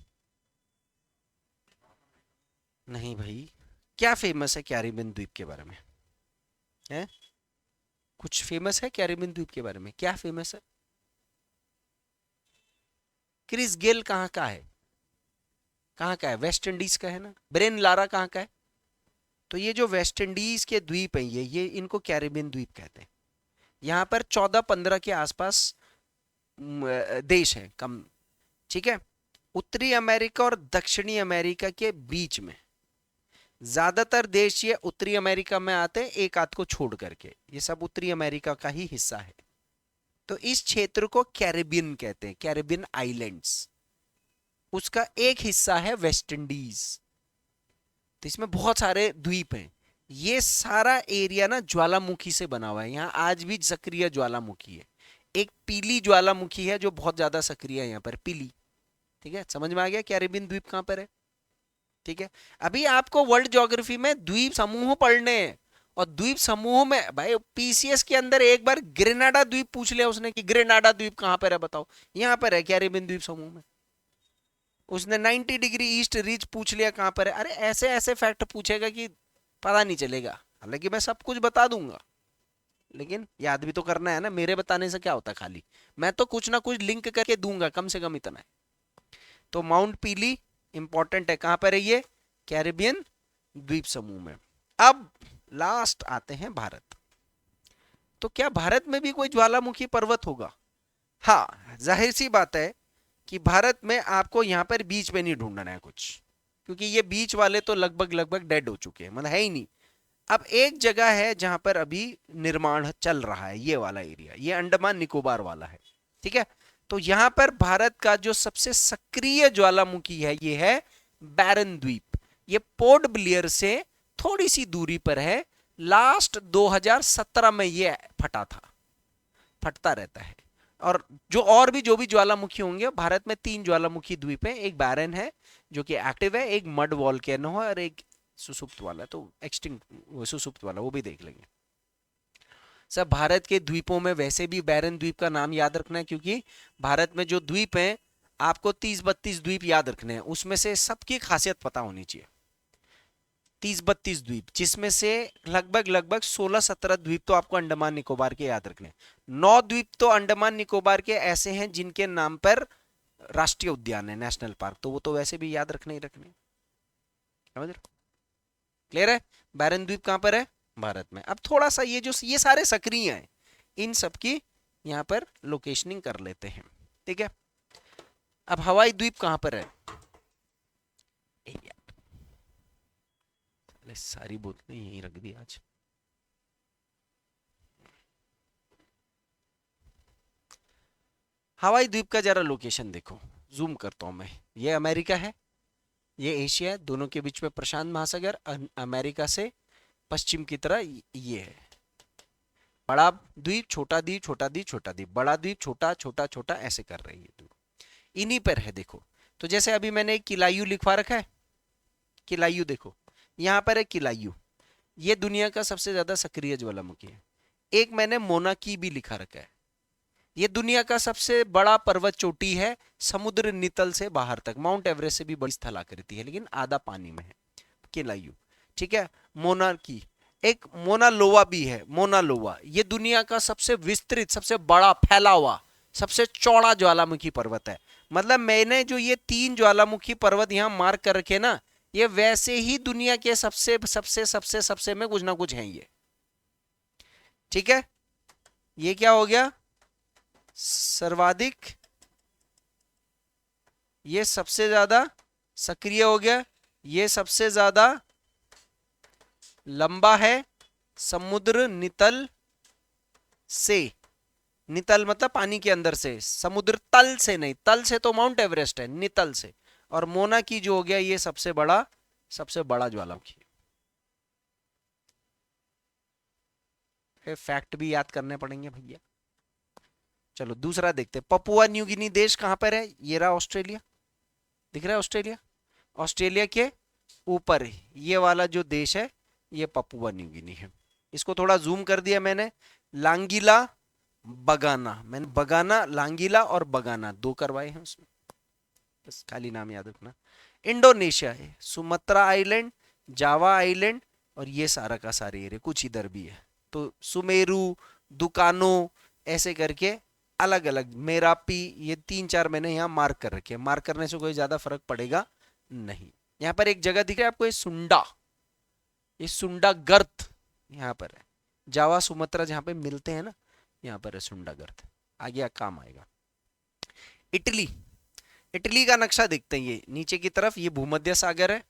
नहीं भाई, क्या फेमस है कैरिबियन द्वीप के बारे में? है कुछ फेमस है कैरिबियन द्वीप के बारे में? क्या फेमस है? क्रिस गेल कहाँ का है? कहाँ का है? वेस्ट इंडीज का है ना। ब्रेन लारा कहाँ का है? तो ये जो वेस्ट इंडीज के द्वीप हैं, ये इनको कैरिबियन द्वीप कहते हैं। यहाँ पर 14-15 के आसपास देश हैं कम। ठीक है, उत्तरी अमेरिका और दक्षिणी अमेरिका के बीच में ज्यादातर देश ये उत्तरी अमेरिका में आते हैं, एक आध को छोड़ करके ये सब उत्तरी अमेरिका का ही हिस्सा है। तो इस क्षेत्र को कैरिबियन कहते हैं, कैरिबियन आइलैंड्स। उसका एक हिस्सा है वेस्ट इंडीज। तो इसमें बहुत सारे द्वीप हैं। ये सारा एरिया ना ज्वालामुखी से बना हुआ है, यहाँ आज भी सक्रिय ज्वालामुखी है। एक पीली ज्वालामुखी है जो बहुत ज्यादा सक्रिय है यहाँ पर, पीली। ठीक है, समझ में आ गया कैरिबियन द्वीप कहां पर है? ठीक है, अभी आपको वर्ल्ड ज्योग्राफी में द्वीप समूह पढ़ने हैं, और द्वीप समूह में भाई पीसीएस के अंदर एक बार ग्रेनाडा द्वीप पूछ लिया उसने कि ग्रेनाडा द्वीप कहां पर है बताओ, यहां पर है कैरिबियन द्वीप समूह में। उसने 90 डिग्री ईस्ट रीच पूछ लिया कहां पर है। अरे ऐसे ऐसे फैक्ट पूछेगा कि पता नहीं चलेगा। हालांकि मैं सब कुछ बता दूंगा, लेकिन याद भी तो करना है ना, मेरे बताने से क्या होता है खाली, मैं तो कुछ ना कुछ लिंक करके दूंगा, कम से कम इतना है। तो माउंट पीली इंपॉर्टेंट है, कहां पर है ये, कैरिबियन द्वीप समूह में। अब लास्ट आते हैं भारत। तो क्या भारत में भी कोई ज्वालामुखी पर्वत होगा? हाँ, जाहिर सी बात है कि भारत में आपको यहाँ पर बीच पे नहीं ढूंढना है कुछ, क्योंकि ये बीच वाले तो लगभग लगभग डेड हो चुके हैं, मतलब है ही नहीं। अब एक जगह है जहां पर अभी निर्माण चल रहा है, ये वाला एरिया, ये अंडमान निकोबार वाला है, ठीक है। तो यहां पर भारत का जो सबसे सक्रिय ज्वालामुखी है ये है बैरन द्वीप। ये पोर्ट ब्लियर से थोड़ी सी दूरी पर है। लास्ट 2017 में ये फटा था, फटता रहता है। और जो भी ज्वालामुखी होंगे, भारत में 3 ज्वालामुखी द्वीप है, एक बैरन है जो कि एक्टिव है, एक मड वॉल्केनो है, और एक सुसुप्त वाला, तो एक्सटिंक्ट सुसुप्त वाला वो भी देख लेंगे। सब भारत के द्वीपों में वैसे भी बैरन द्वीप का नाम याद रखना है, क्योंकि भारत में जो द्वीप हैं आपको 30-32 द्वीप याद रखने हैं, उसमें से सबकी खासियत पता होनी चाहिए। 30-32 द्वीप, जिसमें से लगभग लगभग 16-17 द्वीप तो आपको अंडमान निकोबार के याद रखने हैं। 9 द्वीप तो अंडमान निकोबार के ऐसे हैं जिनके नाम पर राष्ट्रीय उद्यान है, नेशनल पार्क, तो वो तो वैसे भी याद रखने ही रखने। समझ रहे? क्लियर है? बैरन द्वीप कहां पर है? भारत में। अब थोड़ा सा ये सारे सक्रिय हैं, इन सब की यहां पर लोकेशनिंग कर लेते हैं, ठीक है। अब हवाई द्वीप कहां पर है? सारी बोतलें यहीं रख दी आज। हवाई द्वीप का जरा लोकेशन देखो, जूम करता हूं मैं। ये अमेरिका है, ये एशिया है, दोनों के बीच में प्रशांत महासागर, अमेरिका से पश्चिम की तरह ये है। बड़ा द्वीप, छोटा द्वीप, छोटा द्वीप, छोटा द्वीप, बड़ा द्वीप, छोटा छोटा छोटा, ऐसे कर रही है द्वीप, इन्हीं पर है। देखो तो जैसे अभी मैंने एक किलायू लिखवा रखा है, किलायू देखो यहां पर है किलायू, ये दुनिया का सबसे ज्यादा सक्रिय ज्वालामुखी है। एक मैंने मोनाकी भी लिखा रखा है, ये दुनिया का सबसे बड़ा पर्वत चोटी है, समुद्र नितल से बाहर तक, माउंट एवरेस्ट से भी बड़ी स्थलाकृति है, लेकिन आधा पानी में है, किलायू, ठीक है। मोनाकी, एक मोना लोवा भी है, मोना लोवा, ये दुनिया का सबसे विस्तृत, सबसे बड़ा, फैला हुआ, सबसे चौड़ा ज्वालामुखी पर्वत है। मतलब मैंने जो ये 3 ज्वालामुखी पर्वत यहां मार्क कर रखे ना, ये वैसे ही दुनिया के सबसे सबसे सबसे सबसे में कुछ ना कुछ है ये, ठीक है। ये क्या हो गया? सर्वाधिक, ये सबसे ज्यादा सक्रिय हो गया, ये सबसे ज्यादा लंबा है, समुद्र नितल से, नितल मतलब पानी के अंदर से, समुद्र तल से नहीं, तल से तो माउंट एवरेस्ट है, नितल से। और मोना की जो हो गया ये सबसे बड़ा ज्वालामुखी। फैक्ट भी याद करने पड़ेंगे भैया। चलो दूसरा देखते हैं, पपुआ न्यू गिनी देश कहां पर है? ये रहा ऑस्ट्रेलिया, दिख रहा है ऑस्ट्रेलिया, ऑस्ट्रेलिया के ऊपर ये वाला जो देश है ये पपुआ न्यू गिनी है। इसको थोड़ा जूम कर दिया मैंने, लांगीला बगाना, मैंने बगाना, लांगीला और बगाना 2 करवाए हैं उसमें, बस खाली नाम याद रखना। इंडोनेशिया है, सुमत्रा आइलैंड, जावा आइलैंड, और ये सारा का सारे एरिया, कुछ इधर भी है, तो सुमेरु, दुकानो, ऐसे करके अलग अलग, मेरापी, ये 3-4 मैंने यहाँ मार्क कर रखे हैं। मार्क करने से कोई ज्यादा फर्क पड़ेगा नहीं। यहाँ पर एक जगह दिख रहा है आपको, ये सुंडा गर्त यहाँ पर है, जावा सुमत्रा जहाँ पे मिलते हैं ना, यहाँ पर है सुंडा गर्त, आगे काम आएगा। इटली, इटली का नक्शा देखते हैं, ये नीचे की तरफ ये भूमध्य सागर है।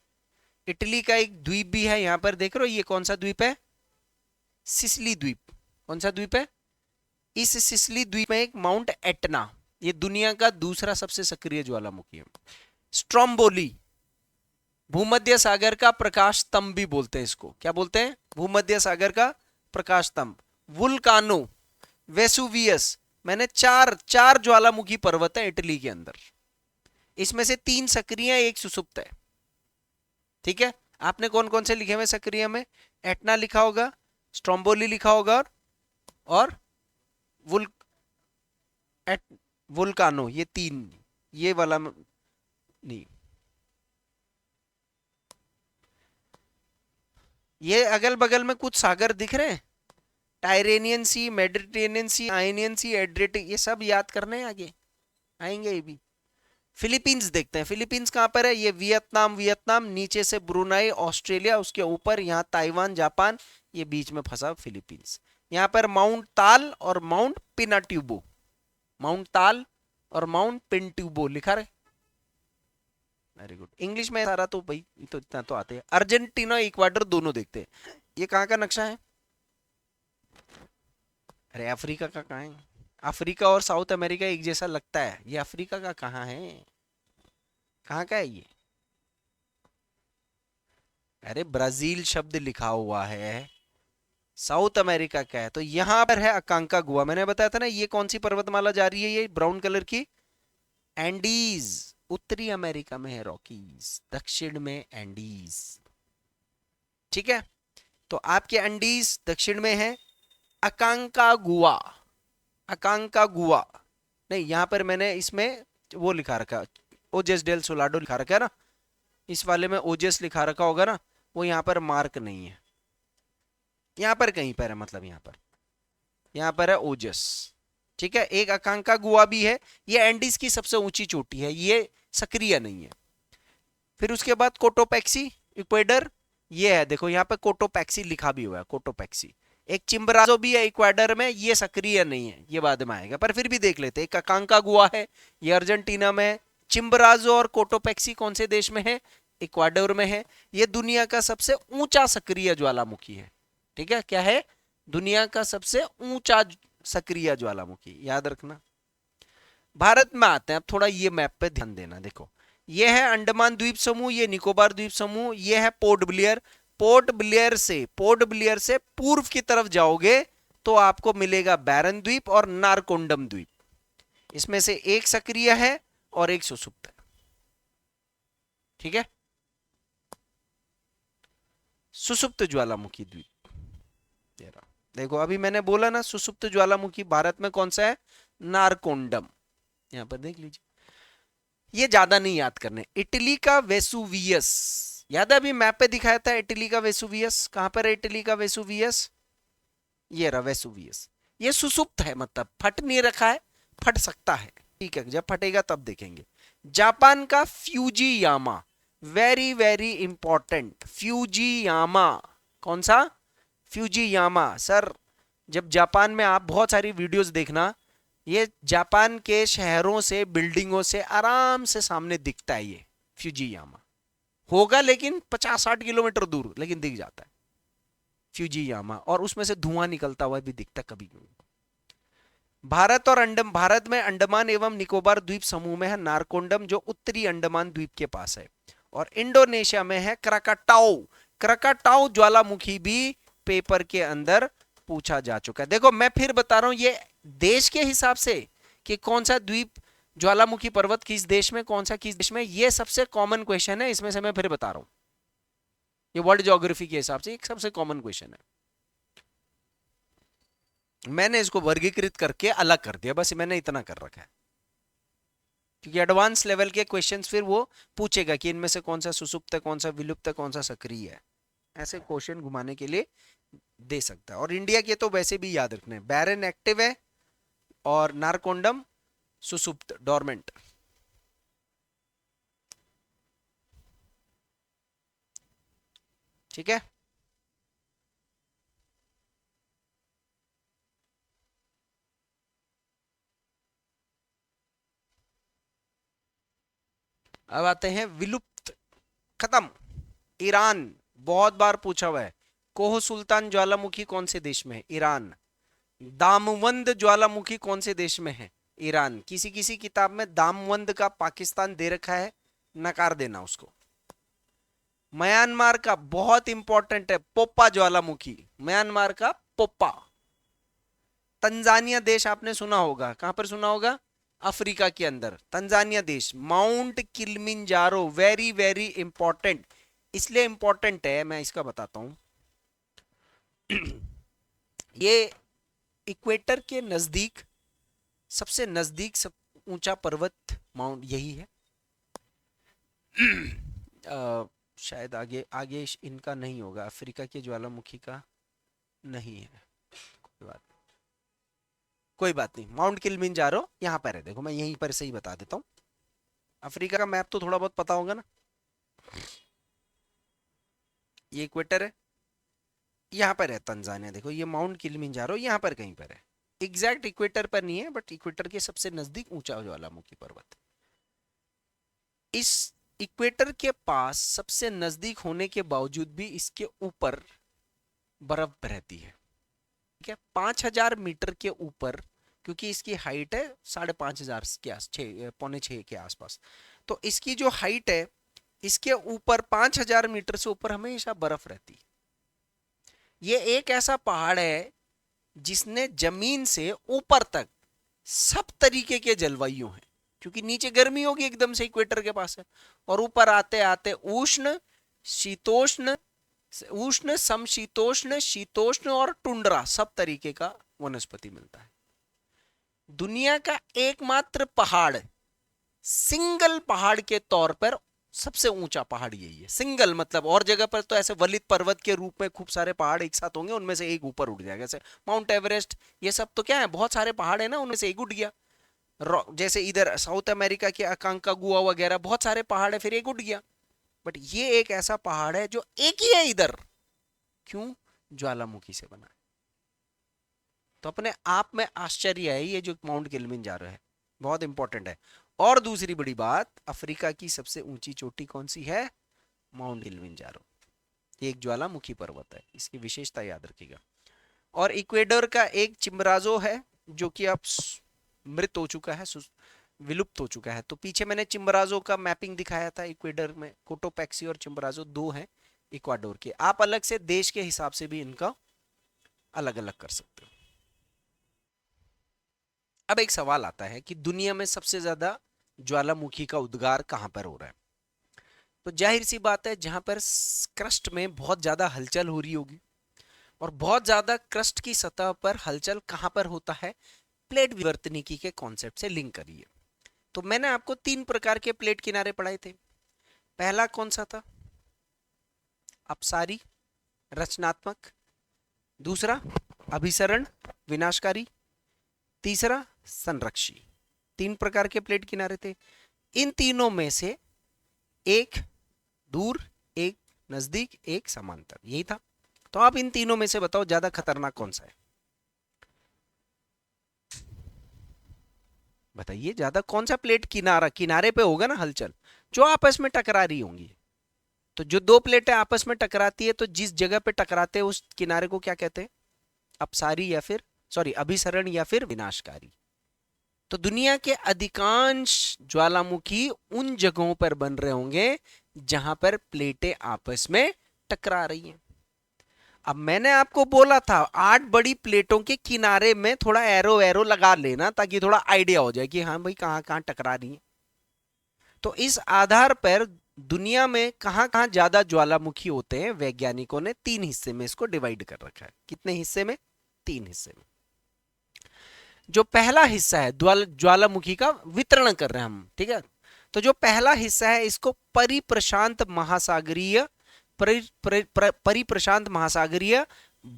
इटली का एक द्वीप भी है यहाँ पर, देख रहे हो ये कौन सा द्वीप है? सिसिली द्वीप। कौन सा द्वीप है? इस सिसिली द्वीप में एक माउंट एटना, ये दुनिया का दूसरा सबसे सक्रिय ज्वालामुखी है। स्ट्रोम्बोली, भूमध्य सागर का प्रकाश स्तंभ भी बोलते हैं इसको, क्या बोलते हैं? भूमध्य सागर का प्रकाश स्तंभ। वुल्कानो, वेसुवियस, मैंने चार ज्वालामुखी पर्वत है इटली के अंदर, इसमें से 3 सक्रिय है, 1 सुसुप्त है, ठीक है। आपने कौन कौन से लिखे हुए सक्रिय में? एटना लिखा होगा, स्ट्रोम्बोली लिखा होगा, और वुल एट वुल्कानो, ये तीन, ये वाला नहीं। ये अगल बगल में कुछ सागर दिख रहे हैं, टायरेनियन सी, मेडिटेरेनियन सी, आयनियन सी, एड्रियाटिक, ये सब याद करने हैं, आगे आएंगे ये भी। फिलीपींस देखते हैं, फिलीपींस कहां पर है, ये वियतनाम, वियतनाम नीचे से ब्रुनाई, ऑस्ट्रेलिया, उसके ऊपर यहाँ ताइवान, जापान, ये बीच में फंसा फिलीपींस। यहाँ पर माउंट ताल और माउंट पिनाट्यूबो, माउंट ताल और माउंट पिनट्यूबो लिखा रहे। वेरी गुड, इंग्लिश में सारा तो भाई तो इतना तो आते हैं। अर्जेंटीना इक्वाडोर दोनों देखते हैं। ये कहाँ का नक्शा है? अरे अफ्रीका का कहाँ है? अफ्रीका और साउथ अमेरिका एक जैसा लगता है, ये अफ्रीका का कहाँ है? कहाँ का है ये? अरे ब्राजील शब्द लिखा हुआ है, साउथ अमेरिका का है। तो यहां पर है अकांका गुआ, मैंने बताया था ना, ये कौन सी पर्वतमाला जा रही है, ये ब्राउन कलर की? एंडीज। उत्तरी अमेरिका में है रॉकीज, दक्षिण में एंडीज। ठीक है, तो आपके एंडीज दक्षिण में है, अकांका गुआ, अकांका गुआ। नहीं, यहां पर मैंने इसमें वो लिखा रखा, ओजेस डेल सोलाडो लिखा रखा है ना, इस वाले में ओजेस लिखा रखा होगा ना, वो यहाँ पर मार्क नहीं है, यहाँ पर कहीं पर है, मतलब यहाँ पर है ओजस। ठीक है, एक अकांका गुआ भी है, ये एंडीज की सबसे ऊंची चोटी है, ये सक्रिय नहीं है। फिर उसके बाद कोटोपैक्सी, इक्वेडर, ये है, देखो यहाँ पे कोटोपैक्सी लिखा भी हुआ है, कोटोपैक्सी। एक चिम्बराजो भी है इक्वेडर में, ये सक्रिय नहीं है, ये बाद में आएगा, पर फिर भी देख लेते हैं। एक अकांका गुआ है, ये अर्जेंटीना में है। चिम्बराजो और कोटोपैक्सी कौन से देश में है? इक्वाडोर में है। ये दुनिया का सबसे ऊंचा सक्रिय ज्वालामुखी है। ठीक है, क्या है? दुनिया का सबसे ऊंचा सक्रिय ज्वालामुखी, याद रखना। भारत में आते हैं, अब थोड़ा ये मैप पे ध्यान देना। देखो, ये है अंडमान द्वीप समूह, ये निकोबार द्वीप समूह, ये है पोर्ट ब्लियर। पोर्ट ब्लियर से पूर्व की तरफ जाओगे तो आपको मिलेगा बैरन द्वीप और नारकोंडम द्वीप। इसमें से एक सक्रिय है और एक सुसुप्त है। ठीक है, सुसुप्त ज्वालामुखी द्वीप। देखो, अभी मैंने बोला ना, सुसुप्त ज्वालामुखी भारत में कौन सा है? नारकोंडम। यहां पर देख लीजिए, ये ज्यादा नहीं याद करने। इटली का वेसुवियस, याद है अभी मैप पे दिखाया था इटली का वेसुवियस, कहां पर है इटली का वेसुवियस? ये रहा वेसुवियस। ये सुसुप्त है, मतलब फट नहीं रखा है, फट सकता है। ठीक है, जब फटेगा तब देखेंगे। जापान का Fujiyama, very very important, Fujiyama. कौन सा? फ्यूजियामा। सर, जब जापान में आप बहुत सारी वीडियोस देखना, ये जापान के शहरों से, बिल्डिंगों से आराम से सामने दिखता है, ये फ्यूजियामा होगा, लेकिन 50-60 किलोमीटर दूर, लेकिन दिख जाता है फ्यूजियामा, और उसमें से धुआं निकलता हुआ भी दिखता कभी कभी। भारत और भारत में अंडमान एवं निकोबार द्वीप समूह में है नारकोंडम, जो उत्तरी अंडमान द्वीप के पास है। और इंडोनेशिया में है क्राकाटाओ। क्राकाटाओ ज्वालामुखी भी पेपर के अंदर पूछा जा चुका है। देखो, मैं फिर बता रहा हूं, ये देश के हिसाब से कि कौन सा द्वीप ज्वालामुखी पर्वत किस देश में, कौन सा किस देश में, ये सबसे कॉमन क्वेश्चन है। इसमें से मैं फिर बता रहा हूं, ये वर्ल्ड ज्योग्राफी के हिसाब से एक सबसे कॉमन क्वेश्चन है। मैंने इसको वर्गीकृत करके अलग कर दिया, बस मैंने इतना कर रखा है, क्योंकि एडवांस लेवल के क्वेश्चंस फिर वो पूछेगा कि इनमें से कौन सा सुसुप्त है, कौन सा विलुप्त है, कौन सा सक्रिय है। ऐसे क्वेश्चन घुमाने के लिए दे सकता है। और इंडिया के तो वैसे भी याद रखने, बैरन एक्टिव है और नारकोंडम सुसुप्त, डोरमेंट। ठीक है, अब आते हैं विलुप्त, खत्म। ईरान, बहुत बार पूछा हुआ है। कोह सुल्तान ज्वालामुखी कौन से देश में है? ईरान। दामवंद ज्वालामुखी कौन से देश में है? ईरान। किसी किसी किताब में दामवंद का पाकिस्तान दे रखा है, नकार देना उसको। म्यांमार का बहुत इंपॉर्टेंट है, पोप्पा ज्वालामुखी, म्यांमार का पोप्पा। तंजानिया देश आपने सुना होगा, कहां पर सुना होगा? अफ्रीका के अंदर तंजानिया देश। Mount Kilimanjaro, very very important. इसलिए इंपॉर्टेंट है, मैं इसका बताता हूं। ये इक्वेटर के नजदीक सबसे नजदीक सब ऊंचा पर्वत माउंट यही है। शायद आगे आगे इनका नहीं होगा, अफ्रीका के ज्वालामुखी का नहीं है। कोई बात नहीं, माउंट किलिमंजारो यहाँ पर है। देखो मैं यहीं पर से ही बता देता हूँ। अफ्रीका का मैप तो थोड़ा बहुत पता होगा ना। ये इक्वेटर है, यहाँ पर है तंजानिया। देखो ये माउंट किलिमंजारो यहाँ पर कहीं पर है। एग्जैक्ट इक्वेटर पर नहीं है, बट इक्वेटर के सबसे नजदीक ऊंचा ज्वालामुखी पर्वत। इस इक्वेटर के पास सबसे नजदीक होने के बावजूद भी इसके ऊपर बर्फ रहती है। ठीक है, 5,000 मीटर के ऊपर, क्योंकि इसकी हाइट है 5,500 के आस 6 के आसपास। तो इसकी जो हाइट है, इसके ऊपर 5,000 मीटर से ऊपर हमेशा बर्फ रहती है। ये एक ऐसा पहाड़ है जिसने जमीन से ऊपर तक सब तरीके के जलवायु हैं, क्योंकि नीचे गर्मी होगी एकदम से इक्वेटर के पास है, और ऊपर आते आते उष्ण, शीतोष्ण, उष्ण, समशीतोष्ण, शीतोष्ण और टुंड्रा सब तरीके का वनस्पति मिलता है। दुनिया का एकमात्र पहाड़, सिंगल पहाड़ के तौर पर सबसे ऊंचा पहाड़ यही है। सिंगल मतलब और जगह पर तो ऐसे वलित पर्वत के रूप में खूब सारे पहाड़ एक साथ होंगे, उनमें से एक ऊपर उठ जाएगा। जैसे माउंट एवरेस्ट, ये सब तो क्या है, बहुत सारे पहाड़ है ना, उनमें से एक उठ गया। जैसे इधर साउथ अमेरिका के अकांकागुआ वगैरह बहुत सारे पहाड़ है, फिर एक उठ गया। बट ये एक ऐसा पहाड़ है जो एक ही है इधर। क्यों? ज्वालामुखी से बना है। तो अपने आप में आश्चर्य है ये जो माउंट किलिमंजारो है, बहुत इंपॉर्टेंट है। और दूसरी बड़ी बात, अफ्रीका की सबसे ऊंची चोटी कौन सी है? Mount Kilimanjaro. एक ज्वालामुखी पर्वत है, इसकी विशेषता याद रखिएगा। और इक्वेडर का एक चिम्बराजो है जो कि अब मृत हो चुका है, विलुप्त हो चुका है। तो पीछे मैंने चिम्बराजो का मैपिंग दिखाया था। इक्वेडर में कोटोपैक्सी और चिम्बराजो दो हैं इक्वाडोर के। आप अलग से देश के हिसाब से भी इनका अलग अलग कर सकते हो। अब एक सवाल आता है कि दुनिया में सबसे ज्यादा ज्वालामुखी का उद्गार कहां पर हो रहा है? तो जाहिर सी बात है, जहां पर क्रस्ट में बहुत ज्यादा हलचल हो रही होगी। और बहुत ज्यादा क्रस्ट की सतह पर हलचल कहां पर होता है? प्लेट विवर्तनिकी के कॉन्सेप्ट से लिंक करिए। तो मैंने आपको 3 प्रकार के प्लेट किनारे पढ़ाए थे। पहला कौन सा था? अपसारी, रचनात्मक। दूसरा अभिसरण, विनाशकारी। तीसरा संरक्षी। 3 प्रकार के प्लेट किनारे थे। इन तीनों में से एक दूर, एक नजदीक, एक समांतर, यही था। तो आप इन तीनों में से बताओ ज्यादा खतरनाक कौन सा है? बताइए, ज्यादा कौन सा प्लेट किनारे पे होगा ना हलचल, जो आपस में टकरा रही होंगी। तो जो दो प्लेटें आपस में टकराती है, तो जिस जगह पे टकराते हैं उस किनारे को क्या कहते हैं? अपसारी या फिर अभिसरण या फिर विनाशकारी। तो दुनिया के अधिकांश ज्वालामुखी उन जगहों पर बन रहे होंगे जहां पर प्लेटें आपस में टकरा रही हैं। अब मैंने आपको बोला था 8 बड़ी प्लेटों के किनारे में थोड़ा एरो एरो लगा लेना, ताकि थोड़ा आइडिया हो जाए कि हाँ भाई कहां कहां टकरा रही है। तो इस आधार पर दुनिया में कहां कहां ज्यादा ज्वालामुखी होते हैं, वैज्ञानिकों ने 3 हिस्से में इसको डिवाइड कर रखा है। कितने हिस्से में? 3 हिस्से में। जो पहला हिस्सा है, ज्वालामुखी का वितरण कर रहे हैं हम, ठीक है। तो जो पहला हिस्सा है, इसको परिप्रशांत महासागरीय परिप्रशांत महासागरीय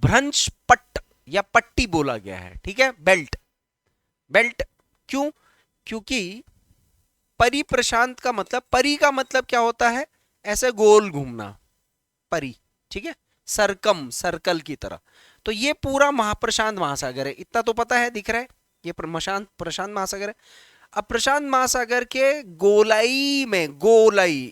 भ्रंश पट्ट या पट्टी बोला गया है, ठीक है। बेल्ट, बेल्ट क्यों? क्योंकि परिप्रशांत का मतलब, परी का मतलब क्या होता है? ऐसे गोल घूमना, परी, ठीक है, सरकम, सर्कल की तरह। तो ये पूरा महाप्रशांत महासागर है, इतना तो पता है, दिख रहा है, ये प्रशांत महासागर है। अब प्रशांत महासागर के गोलाई में,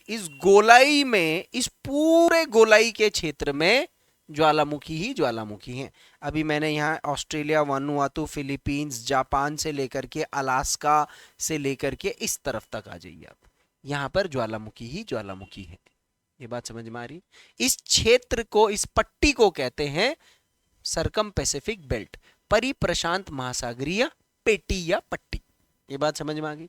इस गोलाई में, इस पूरे गोलाई के क्षेत्र में ज्वालामुखी ही ज्वालामुखी हैं। अभी मैंने यहाँ ऑस्ट्रेलिया, वानुआतू, फिलीपींस, जापान से लेकर के अलास्का से लेकर के इस तरफ तक आ जाइए आप, यहाँ पर ज्वालामुखी ही ज्वालामुखी है। ये बात समझ में आ रही? इस क्षेत्र को, इस पट्टी को कहते हैं सरकम पैसिफिक बेल्ट, परिप्रशांत महासागरीय पेटी या पट्टी। ये बात समझ में आ गई?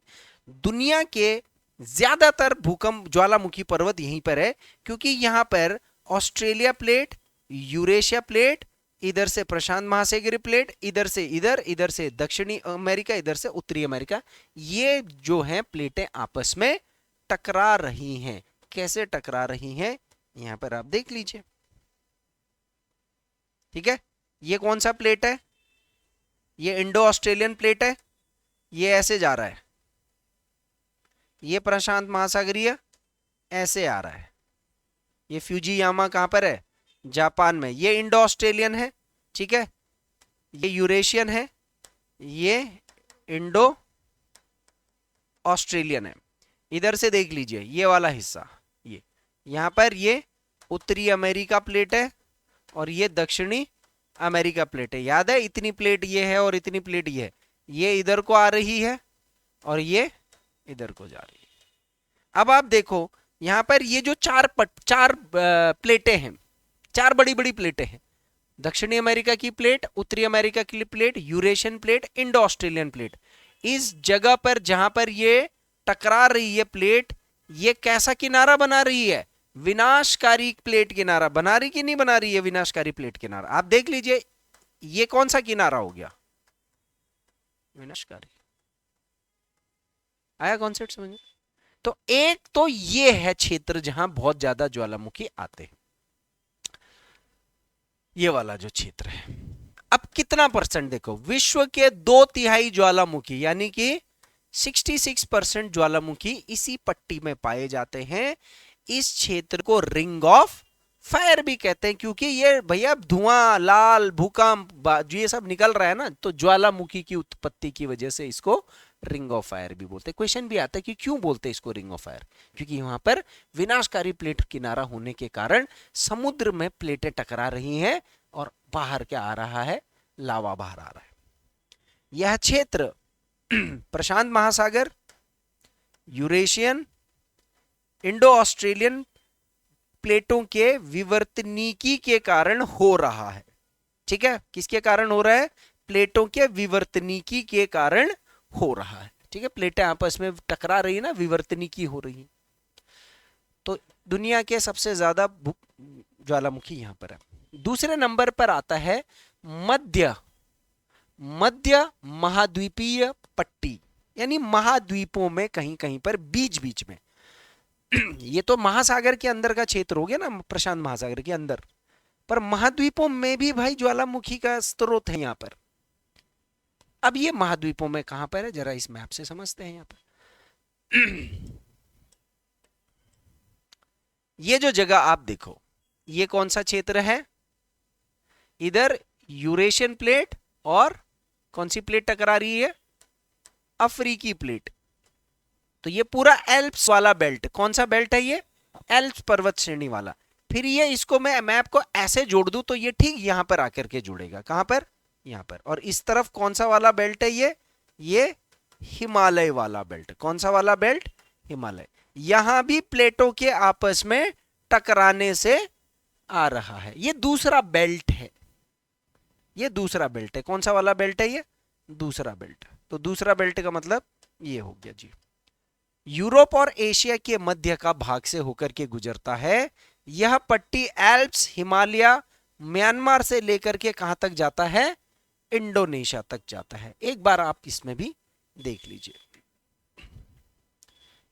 दुनिया के ज्यादातर भूकंप, ज्वालामुखी पर्वत यहीं पर है, क्योंकि यहां पर ऑस्ट्रेलिया प्लेट, यूरेशिया प्लेट, इधर से प्रशांत महासागरीय प्लेट, इधर से इधर से दक्षिणी अमेरिका, इधर से उत्तरी अमेरिका, ये जो है प्लेटें आपस में टकरा रही हैं। कैसे टकरा रही हैं यहां पर आप देख लीजिए। ठीक है, ये कौन सा प्लेट है? ये इंडो ऑस्ट्रेलियन प्लेट है, ये ऐसे जा रहा है। ये प्रशांत महासागरीय ऐसे आ रहा है। ये फ्यूजियामा कहां पर है? जापान में। ये इंडो ऑस्ट्रेलियन है, ठीक है, ये यूरेशियन है, ये इंडो ऑस्ट्रेलियन है। इधर से देख लीजिए ये वाला हिस्सा, ये यहां पर ये उत्तरी अमेरिका प्लेट है और ये दक्षिणी अमेरिका प्लेट है। याद है, इतनी प्लेट ये है और इतनी प्लेट ये है। ये इधर को आ रही है और ये इधर को जा रही है। अब आप देखो यहां पर ये जो चार प्लेटें हैं, चार बड़ी बड़ी प्लेटें हैं, दक्षिणी अमेरिका की प्लेट, उत्तरी अमेरिका की plate, Eurasian plate, Indo Australian plate. इस जगह पर जहां पर ये टकरा रही है प्लेट, ये कैसा किनारा बना रही है? विनाशकारी प्लेट किनारा बना रही कि नहीं बना रही है? विनाशकारी प्लेट किनारा। आप देख लीजिए ये कौन सा किनारा हो गया? विनाशकारी। आया कॉन्सेप्ट समझ में? तो एक तो ये है क्षेत्र जहां बहुत ज्यादा ज्वालामुखी आते हैं, ये वाला जो क्षेत्र है। अब कितना परसेंट देखो, विश्व के 2/3 ज्वालामुखी यानी कि 66% ज्वालामुखी इसी पट्टी में पाए जाते हैं। इस क्षेत्र को रिंग ऑफ फायर भी कहते हैं, क्योंकि ये भैया धुआं, लाल, भूकंप ये सब निकल रहा है ना, तो ज्वालामुखी की उत्पत्ति की वजह से इसको रिंग ऑफ फायर भी बोलते हैं। क्वेश्चन भी आता है कि क्यों बोलते हैं इसको रिंग ऑफ फायर? क्योंकि वहां पर विनाशकारी प्लेट किनारा होने के कारण समुद्र में प्लेटें टकरा रही हैं और बाहर क्या आ रहा है? लावा बाहर आ रहा है। यह क्षेत्र प्रशांत महासागर, यूरेशियन, इंडो ऑस्ट्रेलियन प्लेटों के विवर्तनिकी के कारण हो रहा है। ठीक है, किसके कारण हो रहा है? प्लेटों के विवर्तनिकी के कारण हो रहा है। ठीक है, प्लेटें आपस में टकरा रही है ना, विवर्तनिकी हो रही है। तो दुनिया के सबसे ज्यादा ज्वालामुखी यहां पर है। दूसरे नंबर पर आता है मध्य महाद्वीपीय पट्टी, यानी महाद्वीपों में कहीं कहीं पर बीच बीच में। ये तो महासागर के अंदर का क्षेत्र हो गया ना, प्रशांत महासागर के अंदर, पर महाद्वीपों में भी भाई ज्वालामुखी का स्रोत है यहां पर। अब ये महाद्वीपों में कहां पर है, जरा इस मैप से समझते हैं। यहां पर ये जो जगह आप देखो, ये कौन सा क्षेत्र है? इधर यूरेशियन प्लेट और कौन सी प्लेट टकरा रही है? अफ्रीकी प्लेट। तो ये पूरा एल्प्स वाला बेल्ट, कौन सा बेल्ट है ये? एल्प्स पर्वत श्रेणी वाला। फिर ये इसको मैं मैप को ऐसे जोड़ दूं तो ये ठीक यहां पर आकर के जुड़ेगा। कहां पर? यहां पर। और इस तरफ कौन सा वाला बेल्ट है ये हिमालय वाला बेल्ट। कौन सा वाला बेल्ट? हिमालय। यहां भी प्लेटों के आपस में टकराने से आ रहा है। ये दूसरा बेल्ट है, ये दूसरा बेल्ट है। कौन सा वाला बेल्ट है? ये दूसरा बेल्ट। तो दूसरा बेल्ट का मतलब ये हो गया जी, यूरोप और एशिया के मध्य का भाग से होकर के गुजरता है। यह पट्टी एल्प्स, हिमालय, म्यांमार से लेकर के कहां तक जाता है? इंडोनेशिया तक जाता है। एक बार आप इसमें भी देख लीजिए,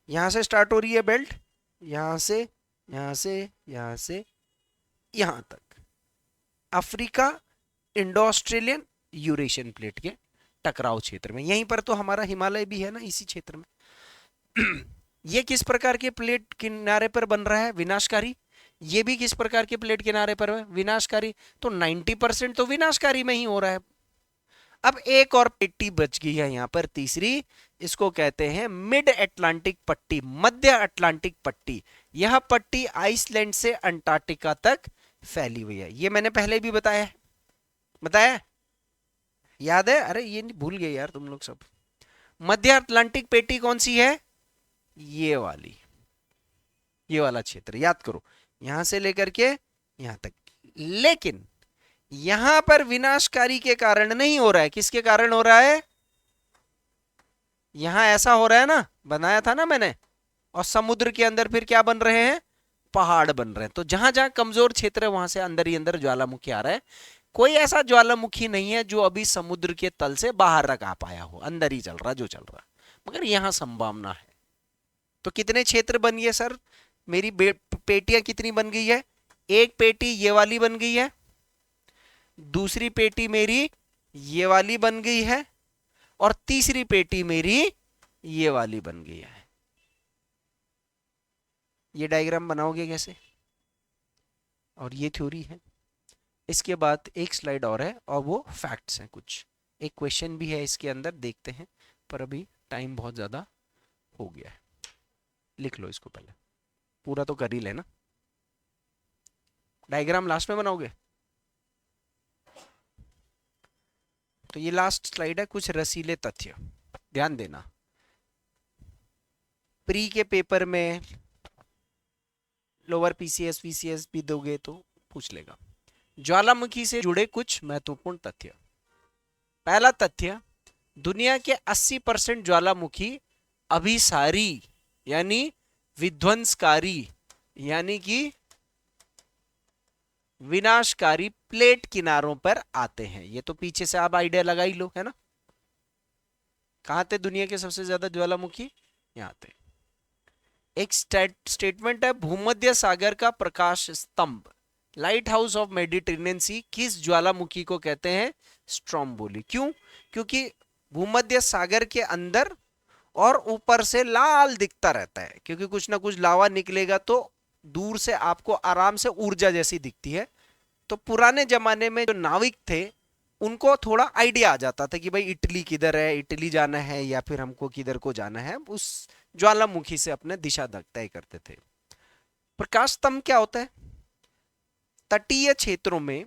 यहां से स्टार्ट हो रही है बेल्ट, यहां से यहां से यहां से यहां तक Africa, Indo Australian, Eurasian plate के टकराव क्षेत्र में। यहीं पर तो हमारा हिमालय भी है ना, इसी क्षेत्र में। ये किस प्रकार के प्लेट किनारे पर बन रहा है? विनाशकारी। ये भी किस प्रकार के प्लेट किनारे पर है? विनाशकारी। तो 90% तो विनाशकारी में ही हो रहा है। अब एक और पट्टी बच गई है यहां पर, तीसरी। इसको कहते हैं मिड अटलांटिक पट्टी, मध्य अटलांटिक पट्टी। यह पट्टी आइसलैंड से अंटार्कटिका तक फैली हुई है। ये मैंने पहले भी बताया, याद है? अरे ये नहीं भूल गए यार तुम लोग सब। मध्य अटलांटिक पट्टी कौन सी है? ये वाली, ये वाला क्षेत्र याद करो, यहां से लेकर के यहां तक। लेकिन यहां पर विनाशकारी के कारण नहीं हो रहा है। किसके कारण हो रहा है? यहां ऐसा हो रहा है ना, बनाया था ना मैंने। और समुद्र के अंदर फिर क्या बन रहे हैं? पहाड़ बन रहे हैं। तो जहां जहां कमजोर क्षेत्र है वहां से अंदर ही अंदर ज्वालामुखी आ रहा है। कोई ऐसा ज्वालामुखी नहीं है जो अभी समुद्र के तल से बाहर रख आ पाया हो, अंदर ही चल रहा जो चल रहा, मगर यहां संभावना है। तो कितने क्षेत्र बन गए सर? मेरी पेटियां कितनी बन गई है? एक पेटी ये वाली बन गई है, दूसरी पेटी मेरी ये वाली बन गई है, और तीसरी पेटी मेरी ये वाली बन गई है। ये डायग्राम बनाओगे कैसे? और ये थ्योरी है। इसके बाद एक स्लाइड और है और वो फैक्ट्स हैं कुछ, एक क्वेश्चन भी है इसके अंदर, देखते हैं, पर अभी टाइम बहुत ज़्यादा हो गया है। लिख लो इसको, पहले पूरा तो कर ही लेना। डायग्राम लास्ट में बनाओगे? तो ये लास्ट स्लाइड है, कुछ रसीले तथ्य ध्यान देना। प्री के पेपर में लोअर पीसीएस वीसीएस भी दोगे तो पूछ लेगा। ज्वालामुखी से जुड़े कुछ महत्वपूर्ण तथ्य। पहला तथ्य, दुनिया के 80% ज्वालामुखी अभिसारी यानी विध्वंसकारी यानी कि विनाशकारी प्लेट किनारों पर आते हैं। ये तो पीछे से आप आइडिया लगा ही लो, है ना। कहां थे दुनिया के सबसे ज्यादा ज्वालामुखी? यहां थे। एक स्टेटमेंट है, भूमध्य सागर का प्रकाश स्तंभ, लाइट हाउस ऑफ मेडिटेरेनियन सी, किस ज्वालामुखी को कहते हैं? स्ट्रोम्बोली। क्यों? क्योंकि भूमध्य सागर के अंदर और ऊपर से लाल दिखता रहता है, क्योंकि कुछ ना कुछ लावा निकलेगा तो दूर से आपको आराम से ऊर्जा जैसी दिखती है। तो पुराने जमाने में जो नाविक थे उनको थोड़ा आइडिया आ जाता था कि भाई इटली किधर है, इटली जाना है या फिर हमको किधर को जाना है, उस ज्वालामुखी से अपने दिशा तय करते थे। प्रकाश स्तंभ क्या होता है? तटीय क्षेत्रों में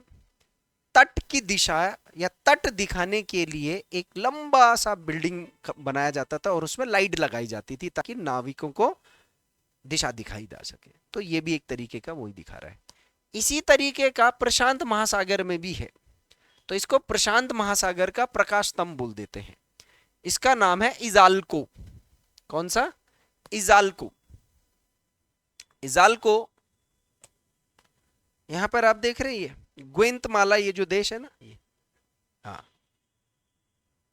तट की दिशा या तट दिखाने के लिए एक लंबा सा बिल्डिंग बनाया जाता था और उसमें लाइट लगाई जाती थी ताकि नाविकों को दिशा दिखाई जा सके। तो ये भी एक तरीके का वही दिखा रहा है। इसी तरीके का प्रशांत महासागर में भी है, तो इसको प्रशांत महासागर का प्रकाश स्तंभ बोल देते हैं। इसका नाम है इजाल्को। कौन सा? इजाल्को। इजाल्को यहां पर आप देख रहे हैं, ग्वेंतमाला, ये जो देश है ना, ये हाँ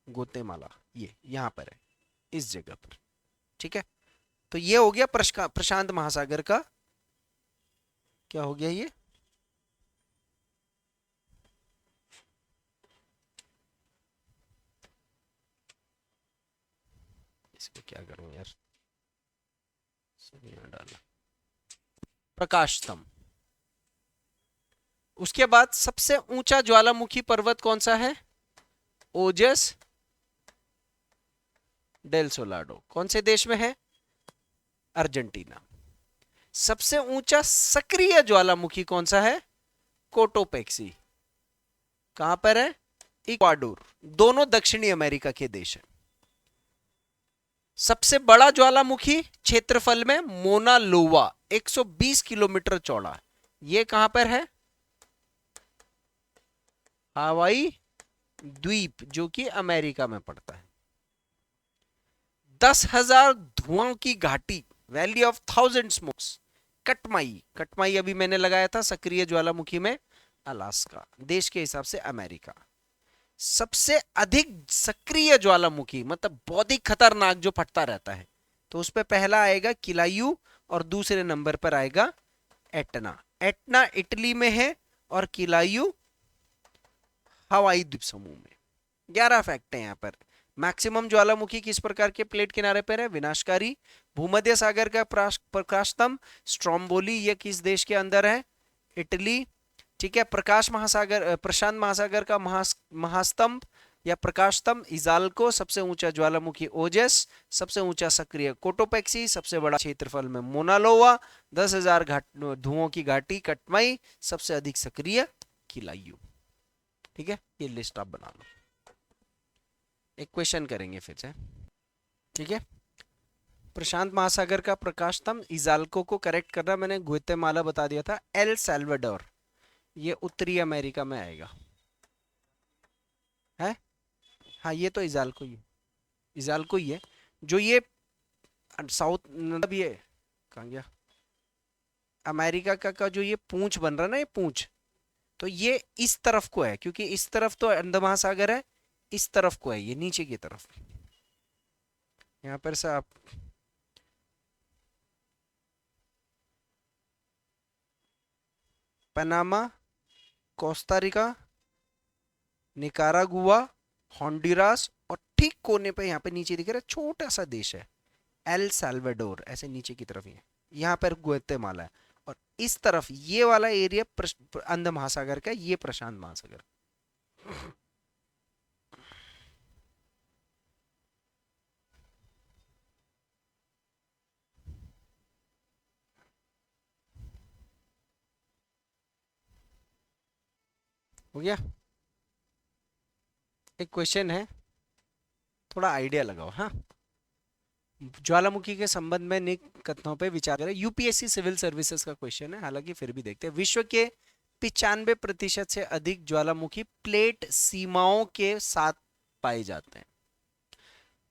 गोतेमाला, ये यहां पर है, इस जगह पर। ठीक है, तो ये हो गया प्रशांत महासागर का, क्या हो गया ये? इसको क्या करूं यार, डाला प्रकाश स्तंभ। उसके बाद सबसे ऊंचा ज्वालामुखी पर्वत कौन सा है? ओजस डेल सोलाडो। कौन से देश में है? अर्जेंटीना। सबसे ऊंचा सक्रिय ज्वालामुखी कौन सा है? कोटोपेक्सी। कहां पर है? इक्वाडोर। दोनों दक्षिणी अमेरिका के देश हैं। सबसे बड़ा ज्वालामुखी क्षेत्रफल में मोना लोवा, 120 किलोमीटर चौड़ा, ये कहां पर है? हवाई द्वीप, जो कि अमेरिका में पड़ता है। 10,000 धुआं की घाटी, वैली ऑफ 1000 स्मोक्स, कटमाई। कटमाई अभी मैंने लगाया था सक्रिय ज्वालामुखी में, अलास्का। देश के हिसाब से अमेरिका। सबसे अधिक सक्रिय ज्वालामुखी, मतलब बहुत ही खतरनाक, जो फटता रहता है, तो उस पे पहला आएगा किलायू और दूसरे नंबर पर आएगा एटना। एटना इटली में है और किलायू हवाई द्वीप समूह में। 11 फैक्ट है यहाँ पर। मैक्सिमम ज्वालामुखी किस प्रकार के प्लेट किनारे पर है? विनाशकारी। भूमध्य सागर का प्रकाश स्तंभ स्ट्रोम्बोली, ये किस देश के अंदर है? इटली। ठीक है, प्रकाश महासागर, प्रशांत महासागर का महास्तंभ या प्रकाश स्तंभ इजाल्को। सबसे ऊंचा ज्वालामुखी ओजस। सबसे ऊंचा सक्रिय कोटोपेक्सी। सबसे बड़ा क्षेत्रफल में मोनालोवा। 10,000 धुओं की घाटी कटमाई। सबसे अधिक सक्रिय किलायू। ठीक है, ये लिस्ट आप बना लो। एक क्वेश्चन करेंगे फिर से। ठीक है, प्रशांत महासागर का प्रकाश स्तंभ इजाल्को को करेक्ट करना, मैंने ग्वाटेमाला बता दिया था। एल सैल्वाडोर, ये उत्तरी अमेरिका में आएगा, है? हाँ, ये तो इजाल्को ही, इजाल्को ही है। जो ये साउथ, मतलब ये कहाँ गया, अमेरिका का जो ये पूंछ बन रहा है ना, ये पूंछ, तो ये इस तरफ को है, क्योंकि इस तरफ तो अंध महासागर है, इस तरफ को है ये नीचे की तरफ। यहाँ पर से आप पनामा, कोस्टारिका, निकारागुआ, होंडुरास, और ठीक कोने पे यहाँ पे नीचे दिख रहा है छोटा सा देश है एल साल्वाडोर, ऐसे नीचे की तरफ ही है। यहाँ पर ग्वाटेमाला है, और इस तरफ ये वाला एरिया अंध महासागर का, ये प्रशांत महासागर। हो गया। एक क्वेश्चन है, थोड़ा आइडिया लगाओ। हाँ, ज्वालामुखी के संबंध में निक कथनों पे विचार करें। यूपीएससी सिविल सर्विसेज का क्वेश्चन है, हालांकि फिर भी देखते हैं। विश्व के 95% से अधिक ज्वालामुखी प्लेट सीमाओं के साथ पाए जाते हैं।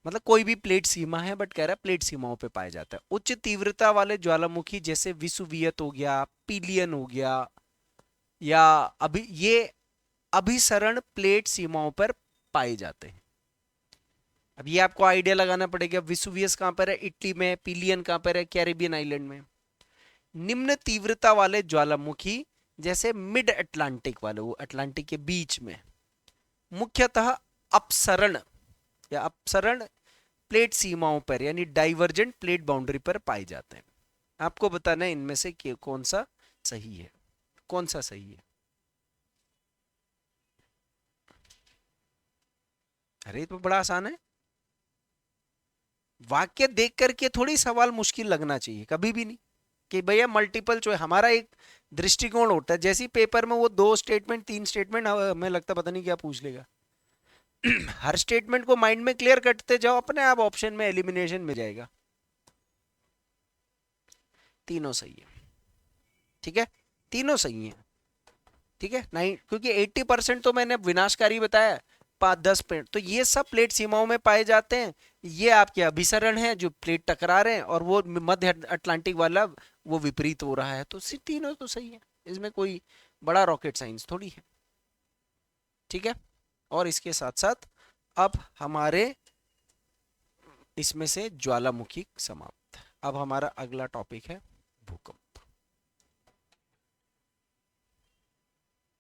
मतलब कोई भी प्लेट सीमा है, बट कह रहा है प्लेट सीमाओं पे पाया जाता है। उच्च तीव्रता वाले ज्वालामुखी जैसे विसुवियत हो गया, पिलियन हो गया, या ये अभिसरण प्लेट सीमाओं पर पाए जाते हैं। अब ये आपको आइडिया लगाना पड़ेगा, विसुवियस कहां पर है, इटली में, पिलियन कहां पर है, कैरिबियन आइलैंड में। निम्न तीव्रता वाले ज्वालामुखी जैसे मिड अटलांटिक वाले, वो अटलांटिक के बीच में, मुख्यतः अपसरण या अपसरण प्लेट सीमाओं पर यानी डाइवर्जेंट प्लेट बाउंड्री पर पाए जाते हैं। आपको बताना है इनमें से कौन सा सही है, कौन सा सही है। अरे तो बड़ा आसान है, वाक्य देख करके थोड़ी सवाल मुश्किल लगना चाहिए, कभी भी नहीं कि भैया मल्टीपल चॉइस। हमारा एक दृष्टिकोण होता है, जैसे पेपर में वो 2 स्टेटमेंट 3 स्टेटमेंट, हमें लगता पता नहीं क्या पूछ लेगा। हर स्टेटमेंट को माइंड में क्लियर करते जाओ, अपने आप ऑप्शन में एलिमिनेशन मिल जाएगा। तीनों सही है, ठीक है, तीनों सही है, ठीक है। नहीं, क्योंकि 80% तो मैंने विनाशकारी बताया, 5-10 तो ये सब प्लेट सीमाओं में पाए जाते हैं। ये आपके अभिसरण है जो प्लेट टकरा रहे हैं, और वो मध्य अटलांटिक वाला वो विपरीत हो रहा है। तो तीनों तो सही है, इसमें कोई बड़ा रॉकेट साइंस थोड़ी है, ठीक है। और इसके साथ साथ अब हमारे इसमें से ज्वालामुखी समाप्त। अब हमारा अगला टॉपिक है भूकंप।